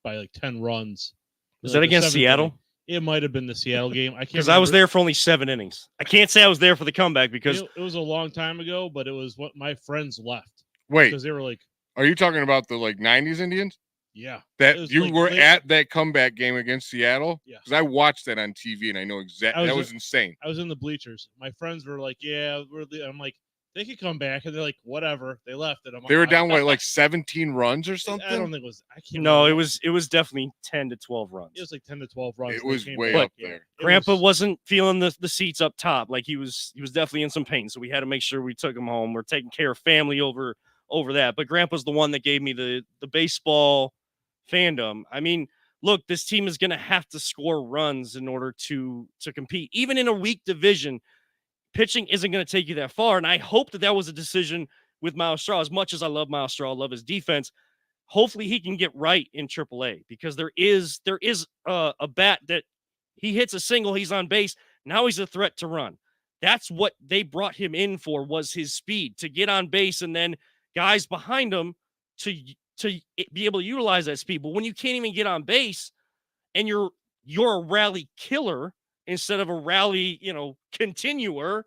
Speaker 6: by like 10 runs.
Speaker 2: Was
Speaker 6: Like
Speaker 2: that
Speaker 6: the
Speaker 2: against
Speaker 6: seventh
Speaker 2: Seattle?
Speaker 6: inning. It might have been the Seattle game. I can't
Speaker 2: Because I was
Speaker 6: remember.
Speaker 2: there for only 7 innings. I can't say I was there for the comeback because
Speaker 6: It was a long time ago, but it was what my friends left
Speaker 4: Wait,
Speaker 6: because they were like,
Speaker 4: are you talking about the like 90s Indians?
Speaker 6: yeah,
Speaker 4: That
Speaker 6: It was
Speaker 4: you
Speaker 6: like
Speaker 4: were
Speaker 6: late-
Speaker 4: at that comeback game against Seattle?
Speaker 6: Yeah.
Speaker 4: Because I watched that on TV and I know exactly.
Speaker 6: I
Speaker 4: That
Speaker 6: was-
Speaker 4: was insane.
Speaker 6: I was in the bleachers. My friends were like, yeah, I'm like, they could come back, and they're like, whatever. They left it. I'm
Speaker 4: They were
Speaker 6: like,
Speaker 4: down like 17 runs or something.
Speaker 6: I don't think it was. I can't.
Speaker 2: no,
Speaker 6: remember.
Speaker 2: it was definitely 10 to 12 runs.
Speaker 6: It was like 10 to 12 runs.
Speaker 4: It
Speaker 6: They
Speaker 4: was
Speaker 6: came
Speaker 4: way
Speaker 6: back.
Speaker 4: up
Speaker 6: Yeah.
Speaker 4: there.
Speaker 6: It
Speaker 2: Grandpa
Speaker 6: was-
Speaker 2: wasn't feeling the seats up top. Like he was definitely in some pain. So we had to make sure we took him home. We're taking care of family over that. But Grandpa's the one that gave me the baseball fandom. I mean, look, this team is going to have to score runs in order to compete. Even in a weak division, pitching isn't going to take you that far. And I hope that was a decision with Miles Straw. As much as I love Miles Straw, I love his defense. Hopefully he can get right in AAA because there is a bat that he hits a single, he's on base. Now he's a threat to run. That's what they brought him in for, was his speed, to get on base and then guys behind him to be able to utilize that speed. But when you can't even get on base and you're a rally killer instead of a rally, continuer,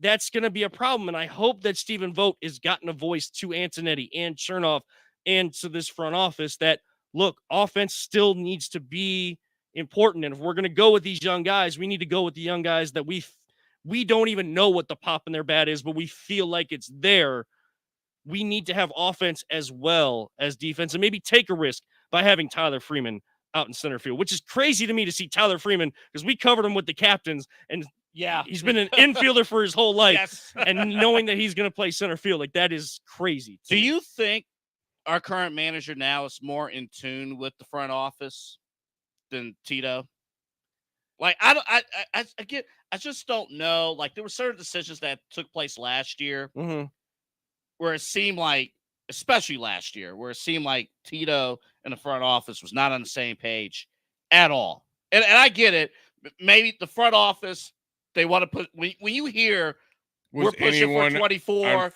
Speaker 2: that's going to be a problem. And I hope that Stephen Vogt has gotten a voice to Antonetti and Chernoff and to this front office that, look, offense still needs to be important. And if we're going to go with these young guys, we need to go with the young guys that we don't even know what the pop in their bat is, but we feel like it's there. We need to have offense as well as defense, and maybe take a risk by having Tyler Freeman out in center field, which is crazy to me to see Tyler Freeman, because we covered him with the captains, and
Speaker 3: Yeah.
Speaker 2: he's been an infielder for his whole life.
Speaker 3: Yes.
Speaker 2: And knowing that he's going to play center field, like, that is crazy.
Speaker 3: Do you think our current manager now is more in tune with the front office than Tito? Like, I just don't know. Like, there were certain decisions that took place last year where it seemed like, especially last year, where it seemed like Tito and the front office was not on the same page at all. And I get it. Maybe the front office, they want to put, when you hear we're pushing for 24,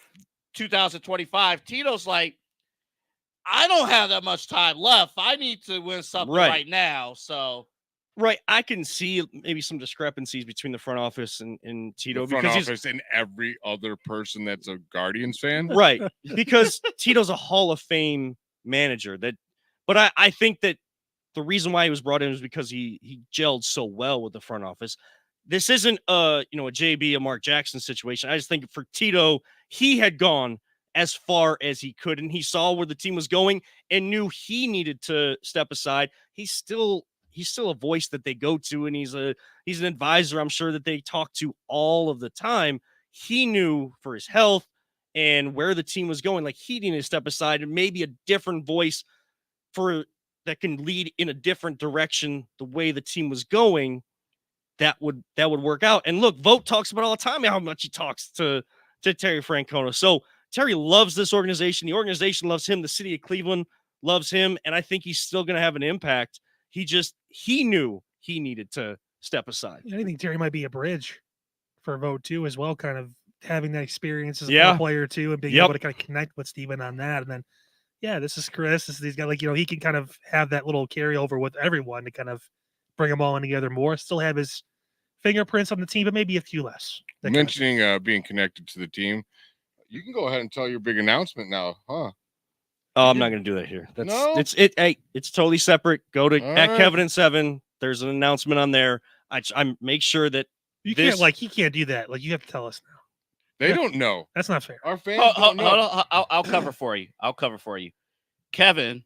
Speaker 3: 2025, Tito's like, I don't have that much time left. I need to win something right now. So,
Speaker 2: right, I can see maybe some discrepancies between the front office and Tito,
Speaker 4: The front
Speaker 2: because
Speaker 4: office and every other person that's a Guardians fan.
Speaker 2: right, because Tito's a Hall of Fame manager. But I think that the reason why he was brought in is because he gelled so well with the front office. This isn't a JB, a Mark Jackson situation. I just think for Tito, he had gone as far as he could, and he saw where the team was going and knew he needed to step aside. He's still a voice that they go to, and he's an advisor, I'm sure, that they talk to all of the time. He knew for his health and where the team was going, like, he needed to step aside, and maybe a different voice that can lead in a different direction the way the team was going, that would work out. And look, Vogt talks about all the time how much he talks to Terry Francona. So Terry loves this organization. The organization loves him. The city of Cleveland loves him. And I think he's still going to have an impact. He knew he needed to step aside.
Speaker 5: I think Terry might be a bridge for Vogt too, as well, kind of having that experience as a player too, and being able to kind of connect with Steven on that. And then, this is Chris. These guys, he can kind of have that little carryover with everyone to kind of bring them all in together more. Still have his fingerprints on the team, but maybe a few less.
Speaker 4: Mentioning being connected to the team, you can go ahead and tell your big announcement now, huh?
Speaker 2: Oh, I'm not going to do that here. It's totally separate. Go to at Kevin and 7. There's an announcement on there. I make sure that
Speaker 5: he can't do that. Like, you have to tell us now.
Speaker 4: They don't know.
Speaker 5: That's not fair.
Speaker 4: Our fans don't know.
Speaker 3: I'll cover for you. Kevin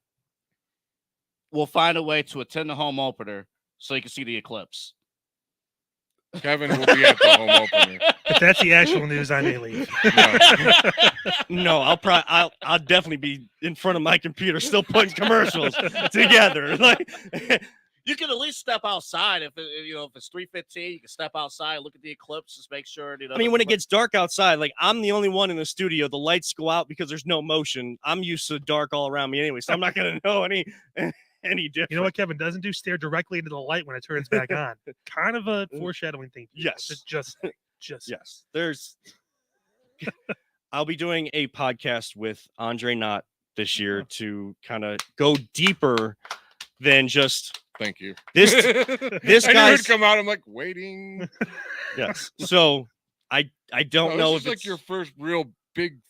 Speaker 3: will find a way to attend the home opener so you can see the eclipse.
Speaker 4: Kevin will be at the home opener.
Speaker 5: If that's the actual news, I may leave.
Speaker 2: No, I'll definitely be in front of my computer still putting commercials together. Like,
Speaker 3: you can at least step outside if it's 3:15. You can step outside, look at the eclipse, just make sure.
Speaker 2: I mean, when it gets dark outside, like, I'm the only one in the studio. The lights go out because there's no motion. I'm used to dark all around me anyway, so I'm not gonna know any different.
Speaker 5: You know what Kevin doesn't do? Stare directly into the light when it turns back on. Kind of a foreshadowing thing.
Speaker 2: Yes,
Speaker 5: just
Speaker 2: yes. I'll be doing a podcast with Andre Knott this year to kind of go deeper than just.
Speaker 4: Thank you.
Speaker 2: This
Speaker 4: I
Speaker 2: guy's
Speaker 4: heard come out. I'm like waiting.
Speaker 2: Yes. So I don't know
Speaker 4: if
Speaker 2: if
Speaker 4: it's
Speaker 2: it's
Speaker 4: like your first real big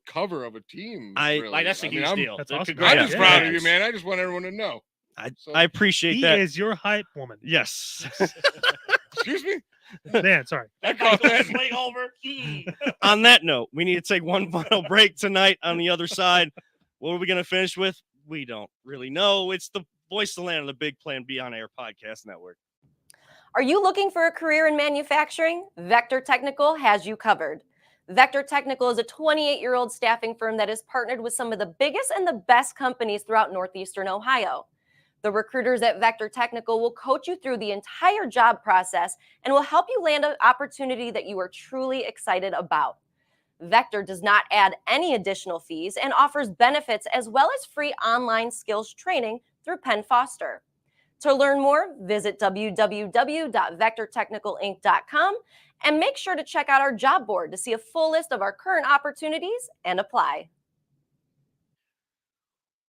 Speaker 4: cover of a team. Really.
Speaker 3: Like, that's a huge deal.
Speaker 5: That's awesome.
Speaker 4: I'm just proud of you, man. I just want everyone to know.
Speaker 2: I appreciate
Speaker 5: he
Speaker 2: that.
Speaker 5: is your hype woman.
Speaker 2: Yes.
Speaker 4: Excuse me.
Speaker 5: Man, sorry.
Speaker 3: That guy goes swing over.
Speaker 2: On that note, we need to take one final break tonight. On the other side, what are we going to finish with? We don't really know. It's the Voice of the Land of the Big Plan B on Air Podcast Network.
Speaker 7: Are you looking for a career in manufacturing? Vector Technical has you covered. Vector Technical is a 28-year-old staffing firm that is partnered with some of the biggest and the best companies throughout Northeastern Ohio. The recruiters at Vector Technical will coach you through the entire job process and will help you land an opportunity that you are truly excited about. Vector does not add any additional fees and offers benefits as well as free online skills training through Penn Foster. To learn more, visit www.vectortechnicalinc.com and make sure to check out our job board to see a full list of our current opportunities and apply.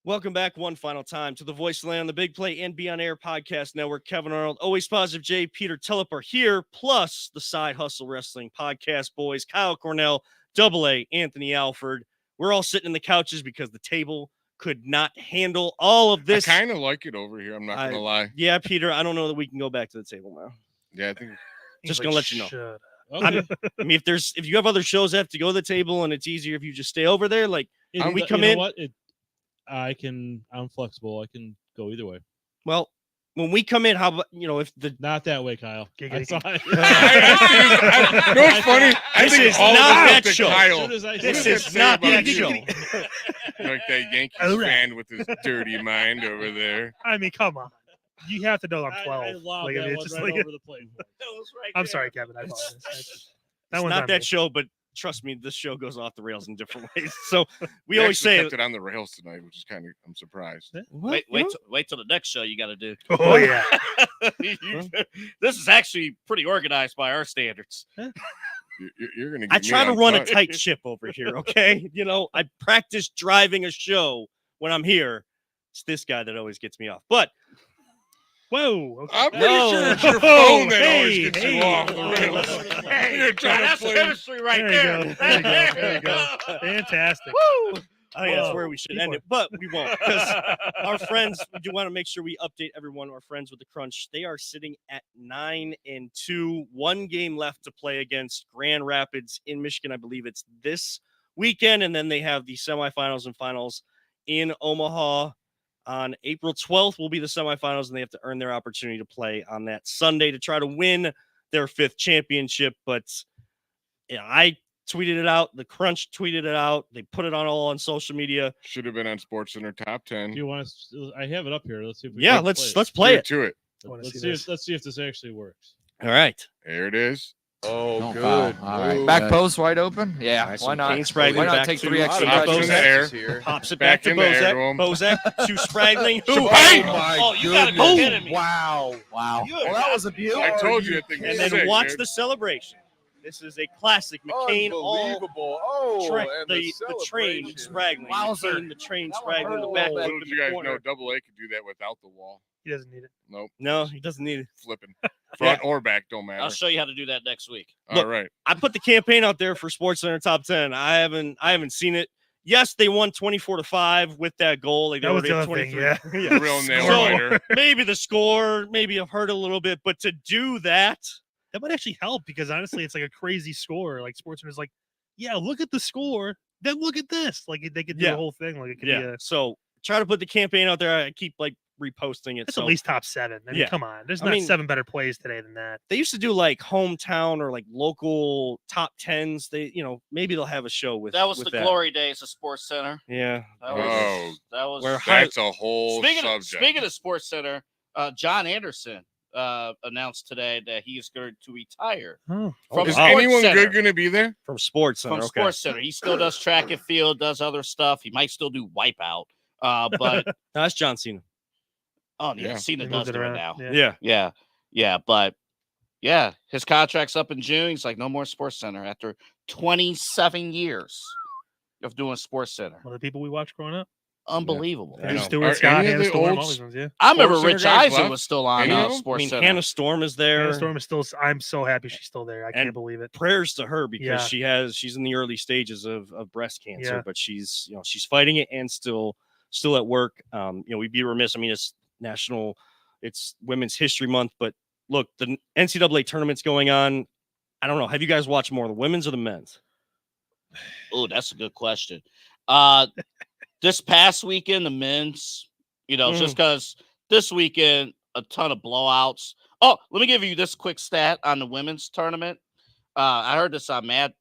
Speaker 2: Welcome back one final time to the Voice of the Land, the Big Play and Be On Air Podcast Network. Kevin Arnold, Always Positive J, Peter Tillip are here, plus the Side Hustle Wrestling Podcast boys, Kyle Cornell, Double A, Anthony Alford. We're all sitting in the couches because the table could not handle all of this.
Speaker 4: I kind of like it over here. I'm not gonna lie.
Speaker 2: Yeah, Peter, I don't know that we can go back to the table now.
Speaker 4: Yeah, I think
Speaker 2: Just gonna let you know.
Speaker 5: Should.
Speaker 6: Okay.
Speaker 2: I mean, if you have other shows that have to go to the table and it's easier if you just stay over there, like when we
Speaker 6: You
Speaker 2: come
Speaker 6: know
Speaker 2: in.
Speaker 6: what? I'm flexible. I can go either way.
Speaker 2: Well, when we come in, how about if the
Speaker 6: Not that way, Kyle.
Speaker 5: Giggity.
Speaker 6: I saw it.
Speaker 4: you know what's funny? I
Speaker 2: This
Speaker 4: think
Speaker 2: is
Speaker 4: all
Speaker 2: not
Speaker 4: of us
Speaker 2: that
Speaker 4: to
Speaker 2: show.
Speaker 4: Kyle.
Speaker 6: As soon as I
Speaker 2: This
Speaker 6: said
Speaker 2: is
Speaker 6: it,
Speaker 2: not
Speaker 4: about
Speaker 2: that
Speaker 4: you.
Speaker 2: show.
Speaker 4: Like that Yankees
Speaker 5: All right.
Speaker 4: fan with his dirty mind over there.
Speaker 5: I mean, come on. You have to know I'm
Speaker 6: I
Speaker 5: 12.
Speaker 6: lobbed
Speaker 5: Like, I
Speaker 6: that
Speaker 5: mean,
Speaker 6: one
Speaker 5: it's just
Speaker 6: right
Speaker 5: like,
Speaker 6: over the plate.
Speaker 5: I'm sorry, Kevin. I apologize.
Speaker 2: It's
Speaker 5: one's
Speaker 2: not
Speaker 5: on
Speaker 2: that
Speaker 5: me.
Speaker 2: show, but trust me, this show goes off the rails in different ways. So we
Speaker 4: We
Speaker 2: always
Speaker 4: actually
Speaker 2: say,
Speaker 4: kept it on the rails tonight, which is kind of I'm surprised.
Speaker 2: what?
Speaker 3: Wait till the next show you got to do.
Speaker 5: Oh, yeah.
Speaker 3: This is actually pretty organized by our standards.
Speaker 4: You're gonna.
Speaker 2: I
Speaker 4: Get
Speaker 2: try
Speaker 4: me
Speaker 2: to
Speaker 4: on
Speaker 2: run a
Speaker 4: cut.
Speaker 2: tight ship over here, okay? I practice driving a show when I'm here. It's this guy that always gets me off. But
Speaker 5: Whoa. Okay.
Speaker 4: I'm pretty
Speaker 2: No.
Speaker 4: sure it's your
Speaker 5: Oh,
Speaker 4: phone that always
Speaker 5: hey,
Speaker 4: gets
Speaker 5: hey.
Speaker 4: you off the
Speaker 5: Oh,
Speaker 4: rails.
Speaker 5: hey.
Speaker 4: You're trying to
Speaker 3: That's
Speaker 4: play.
Speaker 3: chemistry right
Speaker 5: There
Speaker 3: there.
Speaker 5: you go. There you go. There you go. Fantastic.
Speaker 2: woo! I think that's
Speaker 5: Whoa.
Speaker 2: where we should
Speaker 5: People
Speaker 2: end
Speaker 5: are-
Speaker 2: it, but we won't because our friends, we do want to make sure we update everyone. Our friends with the Crunch, they are sitting at 9-2, 1 game left to play against Grand Rapids in Michigan. I believe it's this weekend, and then they have the semifinals and finals in Omaha on April 12th. Will be the semifinals, and they have to earn their opportunity to play on that Sunday to try to win their 5th championship. But I tweeted it out. The Crunch tweeted it out. They put it all on social media.
Speaker 4: Should have been on Sports Center top 10.
Speaker 6: Do you want us? I have it up here. Let's see if we
Speaker 2: Yeah,
Speaker 6: can
Speaker 2: let's play it.
Speaker 4: To it.
Speaker 5: I wanna
Speaker 6: Let's
Speaker 5: see
Speaker 6: see.
Speaker 5: this.
Speaker 6: Let's see if this actually works.
Speaker 2: All right.
Speaker 4: There it is.
Speaker 9: Oh,
Speaker 10: Don't
Speaker 9: good.
Speaker 10: foul. All right.
Speaker 9: Move.
Speaker 10: Back post wide open. Yeah.
Speaker 2: Nice.
Speaker 10: Why not?
Speaker 2: Kane Sprague
Speaker 10: Why not
Speaker 2: back
Speaker 10: take
Speaker 2: to
Speaker 10: 3 extra
Speaker 2: Pops
Speaker 4: Pops in
Speaker 10: touches?
Speaker 4: the air.
Speaker 9: Here.
Speaker 2: Pops it
Speaker 4: Back
Speaker 2: back, to
Speaker 4: in the air to him.
Speaker 2: Bozak. Bozak to Spragling. Who?
Speaker 9: Oh,
Speaker 2: Bang!
Speaker 9: my
Speaker 3: Oh, you gotta be
Speaker 9: goodness.
Speaker 3: kidding me.
Speaker 9: Wow.
Speaker 10: Wow.
Speaker 9: Well, that was a beauty.
Speaker 4: I told you that thing was
Speaker 2: And then
Speaker 4: sick,
Speaker 2: watch
Speaker 4: dude.
Speaker 2: the celebration. This is a classic. McCain all
Speaker 9: Unbelievable. Oh,
Speaker 2: the train
Speaker 9: celebration.
Speaker 2: Spragling.
Speaker 10: Wowzer.
Speaker 2: McCain, the train
Speaker 10: That one
Speaker 2: Spragling.
Speaker 10: hurt
Speaker 2: The
Speaker 10: a
Speaker 2: back
Speaker 10: little bit.
Speaker 2: left
Speaker 4: Little
Speaker 2: in
Speaker 4: did you
Speaker 2: the
Speaker 4: guys
Speaker 2: corner.
Speaker 4: know Double A could do that without the wall.
Speaker 5: He doesn't need it.
Speaker 4: Nope.
Speaker 2: No, he doesn't need it.
Speaker 4: Flipping. Front or back, don't matter.
Speaker 3: I'll show you how to do that next week.
Speaker 4: All right.
Speaker 2: I put the campaign out there for Sports Center Top 10. I haven't seen it. Yes, they won 24-5 with that goal. Like, they
Speaker 5: That was
Speaker 2: already
Speaker 5: the
Speaker 2: had
Speaker 5: other thing,
Speaker 2: 23.
Speaker 4: Real nail
Speaker 2: So-
Speaker 4: biter.
Speaker 2: Maybe the score, maybe I've heard a little bit, but to do that,
Speaker 5: That might actually help because honestly, it's like a crazy score. Like Sportsman's like, yeah, look at the score. Then look at this. Like they could do
Speaker 2: Yeah.
Speaker 5: the whole thing. Like it could be
Speaker 2: yeah. So try to put the campaign out there. I keep like reposting it.
Speaker 5: it's
Speaker 2: So
Speaker 5: at least top 7. I mean,
Speaker 2: Yeah.
Speaker 5: come on. There's
Speaker 2: I
Speaker 5: not
Speaker 2: mean-
Speaker 5: 7 better plays today than that.
Speaker 2: they used to do like hometown or like local top 10s. They, maybe they'll have a show with
Speaker 3: That was
Speaker 2: with
Speaker 3: the glory days of Sports Center.
Speaker 2: Yeah.
Speaker 3: That was.
Speaker 4: Oh.
Speaker 3: That was.
Speaker 2: Where
Speaker 4: That's a whole
Speaker 3: Speaking
Speaker 4: subject.
Speaker 3: of Sports Center, John Anderson announced today that he is going to retire
Speaker 5: Oh,
Speaker 3: from
Speaker 4: Is
Speaker 2: wow.
Speaker 3: Sports
Speaker 4: anyone
Speaker 3: Center.
Speaker 4: good going to be there?
Speaker 2: From Sports Center.
Speaker 3: From
Speaker 2: Okay.
Speaker 3: Sports Center. He still does track and field, does other stuff. He might still do Wipeout. But
Speaker 2: No, that's John Cena.
Speaker 3: oh yeah,
Speaker 4: Yeah.
Speaker 3: Cena
Speaker 5: They
Speaker 3: does
Speaker 5: moved
Speaker 3: do
Speaker 5: it
Speaker 3: it
Speaker 5: around.
Speaker 3: now.
Speaker 5: Yeah.
Speaker 3: Yeah. But yeah, his contract's up in June. He's like, no more Sports Center after 27 years of doing Sports Center.
Speaker 5: One of the people we watched growing up.
Speaker 3: Unbelievable.
Speaker 2: I
Speaker 5: Drew
Speaker 2: know.
Speaker 5: Stewart,
Speaker 4: Are
Speaker 5: Scott,
Speaker 4: any of
Speaker 5: Hannah
Speaker 4: the
Speaker 5: Storm,
Speaker 4: old
Speaker 5: all these ones, yeah.
Speaker 3: I remember
Speaker 4: Sports Center
Speaker 3: Rich
Speaker 4: guys
Speaker 3: Eisen
Speaker 4: left?
Speaker 3: was still on
Speaker 4: Any of them?
Speaker 2: I
Speaker 3: Sports
Speaker 2: mean,
Speaker 3: Center.
Speaker 2: Hannah Storm is there.
Speaker 5: Hannah Storm is still. I'm so happy she's still there. I can't
Speaker 2: And-
Speaker 5: believe it.
Speaker 2: Prayers to her because
Speaker 5: Yeah.
Speaker 2: she's in the early stages of breast cancer,
Speaker 5: Yeah.
Speaker 2: but she's fighting it and still at work. We'd be remiss. I mean, it's Women's History Month, but look, the NCAA tournament's going on. I don't know. Have you guys watched more of the women's or the men's?
Speaker 3: Oh, that's a good question. This past weekend, the men's, just because this weekend, a ton of blowouts. Oh, let me give you this quick stat on the women's tournament. I heard this on Mad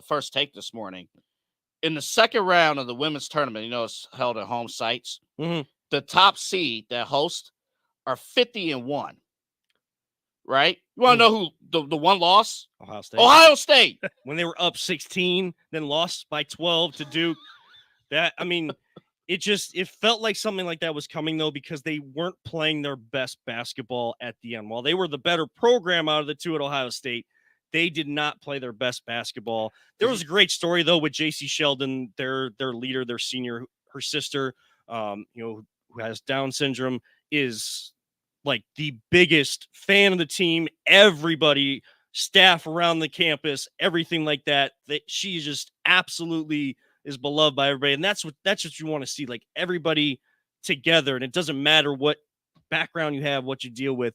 Speaker 3: First Take this morning. In the second round of the women's tournament, it's held at home sites.
Speaker 2: Mhm.
Speaker 3: The top seed that host are 50-1. Right? You want to know who the one loss?
Speaker 2: Ohio State.
Speaker 3: Ohio State.
Speaker 2: When they were up 16, then lost by 12 to Duke. That, I mean, it felt like something like that was coming though, because they weren't playing their best basketball at the end. While they were the better program out of the two at Ohio State, they did not play their best basketball. There was a great story though with JC Sheldon, their leader, their senior, her sister, who has Down syndrome, is like the biggest fan of the team. Everybody, staff around the campus, everything like that, that she just absolutely is beloved by everybody. And that's what you want to see, like everybody together. And it doesn't matter what background you have, what you deal with,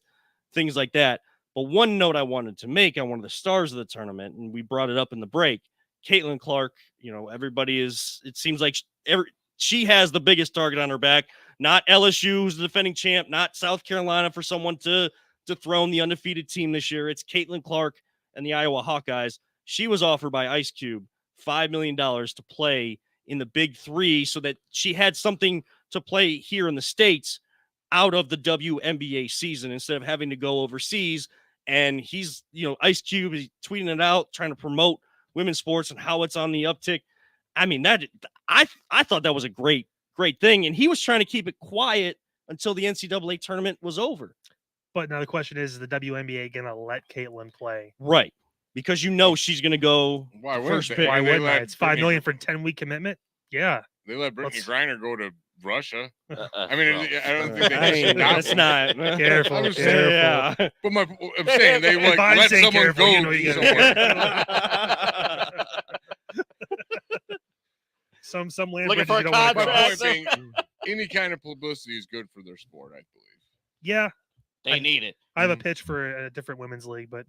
Speaker 2: things like that. But one note I wanted to make on one of the stars of the tournament, and we brought it up in the break, Caitlin Clark. Everybody is, it seems like she has the biggest target on her back. Not LSU, who's the defending champ, not South Carolina for someone to dethrone the undefeated team this year. It's Caitlin Clark and the Iowa Hawkeyes. She was offered by Ice Cube $5 million to play in the Big Three so that she had something to play here in the States out of the WNBA season instead of having to go overseas. And he's, Ice Cube is tweeting it out, trying to promote women's sports and how it's on the uptick. I mean, I thought that was a great thing. And he was trying to keep it quiet until the NCAA tournament was over.
Speaker 5: But now the question is the WNBA going to let Caitlin play?
Speaker 2: Right. Because she's going to go
Speaker 4: Why
Speaker 2: first
Speaker 4: wouldn't
Speaker 2: pick.
Speaker 4: they?
Speaker 5: Why
Speaker 4: And they
Speaker 5: wouldn't I?
Speaker 4: let
Speaker 5: It's $5 million
Speaker 4: Brittany-
Speaker 5: for a 10-week commitment. Yeah.
Speaker 4: They let Brittany
Speaker 5: Let's-
Speaker 4: Griner go to Russia. I mean,
Speaker 3: Well,
Speaker 4: I don't think they
Speaker 2: I
Speaker 4: can
Speaker 2: mean,
Speaker 4: stop
Speaker 2: that's
Speaker 4: them.
Speaker 2: not.
Speaker 5: Careful.
Speaker 4: I'm just
Speaker 5: Careful.
Speaker 2: Yeah.
Speaker 4: But I'm saying they
Speaker 5: If
Speaker 4: like
Speaker 5: I'm
Speaker 4: let
Speaker 5: saying
Speaker 4: someone
Speaker 5: careful,
Speaker 4: go
Speaker 5: you know you gotta-
Speaker 4: somewhere.
Speaker 5: Some land
Speaker 3: Looking
Speaker 5: bridges
Speaker 3: for a
Speaker 5: you don't wanna
Speaker 4: My
Speaker 3: contract.
Speaker 5: cross.
Speaker 4: point being, any kind of publicity is good for their sport, I believe.
Speaker 5: Yeah.
Speaker 3: They need it.
Speaker 5: I have a pitch for a different women's league, but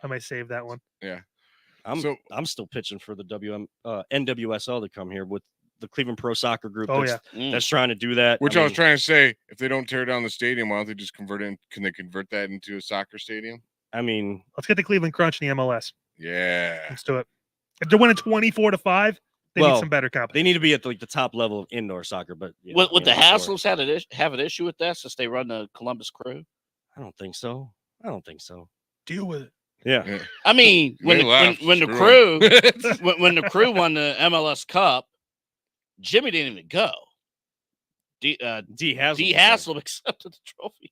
Speaker 5: I might save that one.
Speaker 2: I'm still pitching for the NWSL to come here with the Cleveland Pro Soccer Group.
Speaker 5: Oh,
Speaker 2: that's,
Speaker 3: Mm.
Speaker 2: that's trying to do that.
Speaker 4: Which I was trying to say, if they don't tear down the stadium, why don't they just convert it? Can they convert that into a soccer stadium?
Speaker 2: I mean,
Speaker 5: Let's get the Cleveland Crunch in the MLS.
Speaker 4: Yeah.
Speaker 5: Let's do it. If they're winning 24-5, they
Speaker 2: Well,
Speaker 5: need some better
Speaker 2: they
Speaker 5: competition.
Speaker 2: need to be at the top level of indoor soccer. But
Speaker 3: Would the
Speaker 2: sure.
Speaker 3: Hassel's have an issue with that since they run the Columbus Crew?
Speaker 2: I don't think so.
Speaker 5: Deal with it.
Speaker 2: Yeah.
Speaker 3: I mean, when
Speaker 4: They
Speaker 3: the,
Speaker 4: left.
Speaker 3: when the
Speaker 4: Screw
Speaker 3: Crew
Speaker 4: 'em.
Speaker 3: when the Crew won the MLS Cup, Jimmy didn't even go. D Hassel accepted the trophy.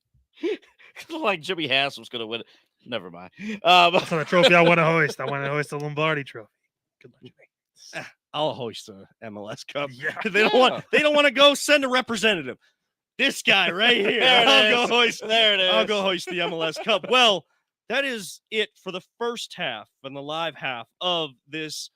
Speaker 3: Like Jimmy Hassel's going to win it. Never mind.
Speaker 5: That's not a trophy I want to hoist. I want to hoist the Lombardi trophy. Good luck, Jimmy.
Speaker 2: I'll hoist a MLS Cup.
Speaker 5: Yeah.
Speaker 2: They don't want to go send a representative. This guy right here.
Speaker 3: There it
Speaker 2: I'll
Speaker 3: is.
Speaker 2: go hoist.
Speaker 3: There it is.
Speaker 2: I'll go hoist the MLS Cup. Well, that is it for the first half and the live half of this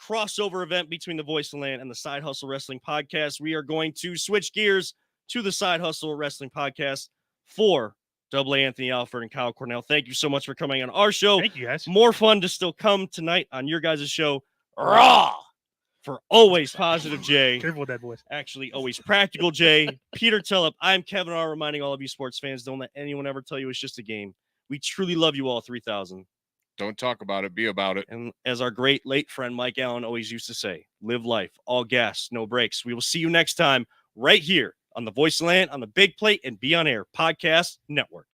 Speaker 2: crossover event between the Voice of the Land and the Side Hustle Wrestling Podcast. We are going to switch gears to the Side Hustle Wrestling Podcast for Double A Anthony Alford and Kyle Cornell. Thank you so much for coming on our show.
Speaker 5: Thank you, guys.
Speaker 2: More fun to still come tonight on your guys' show.
Speaker 3: Raw.
Speaker 2: For always positive Jay,
Speaker 5: Careful with that voice.
Speaker 2: actually always practical Jay, Peter Tellup. I'm Kevin R. reminding all of you sports fans, don't let anyone ever tell you it's just a game. We truly love you all 3,000.
Speaker 4: Don't talk about it. Be about it.
Speaker 2: And as our great late friend Mike Allen always used to say, live life, all gas, no breaks. We will see you next time right here on the Voice of the Land, on the Big Plate and Be On Air Podcast Network.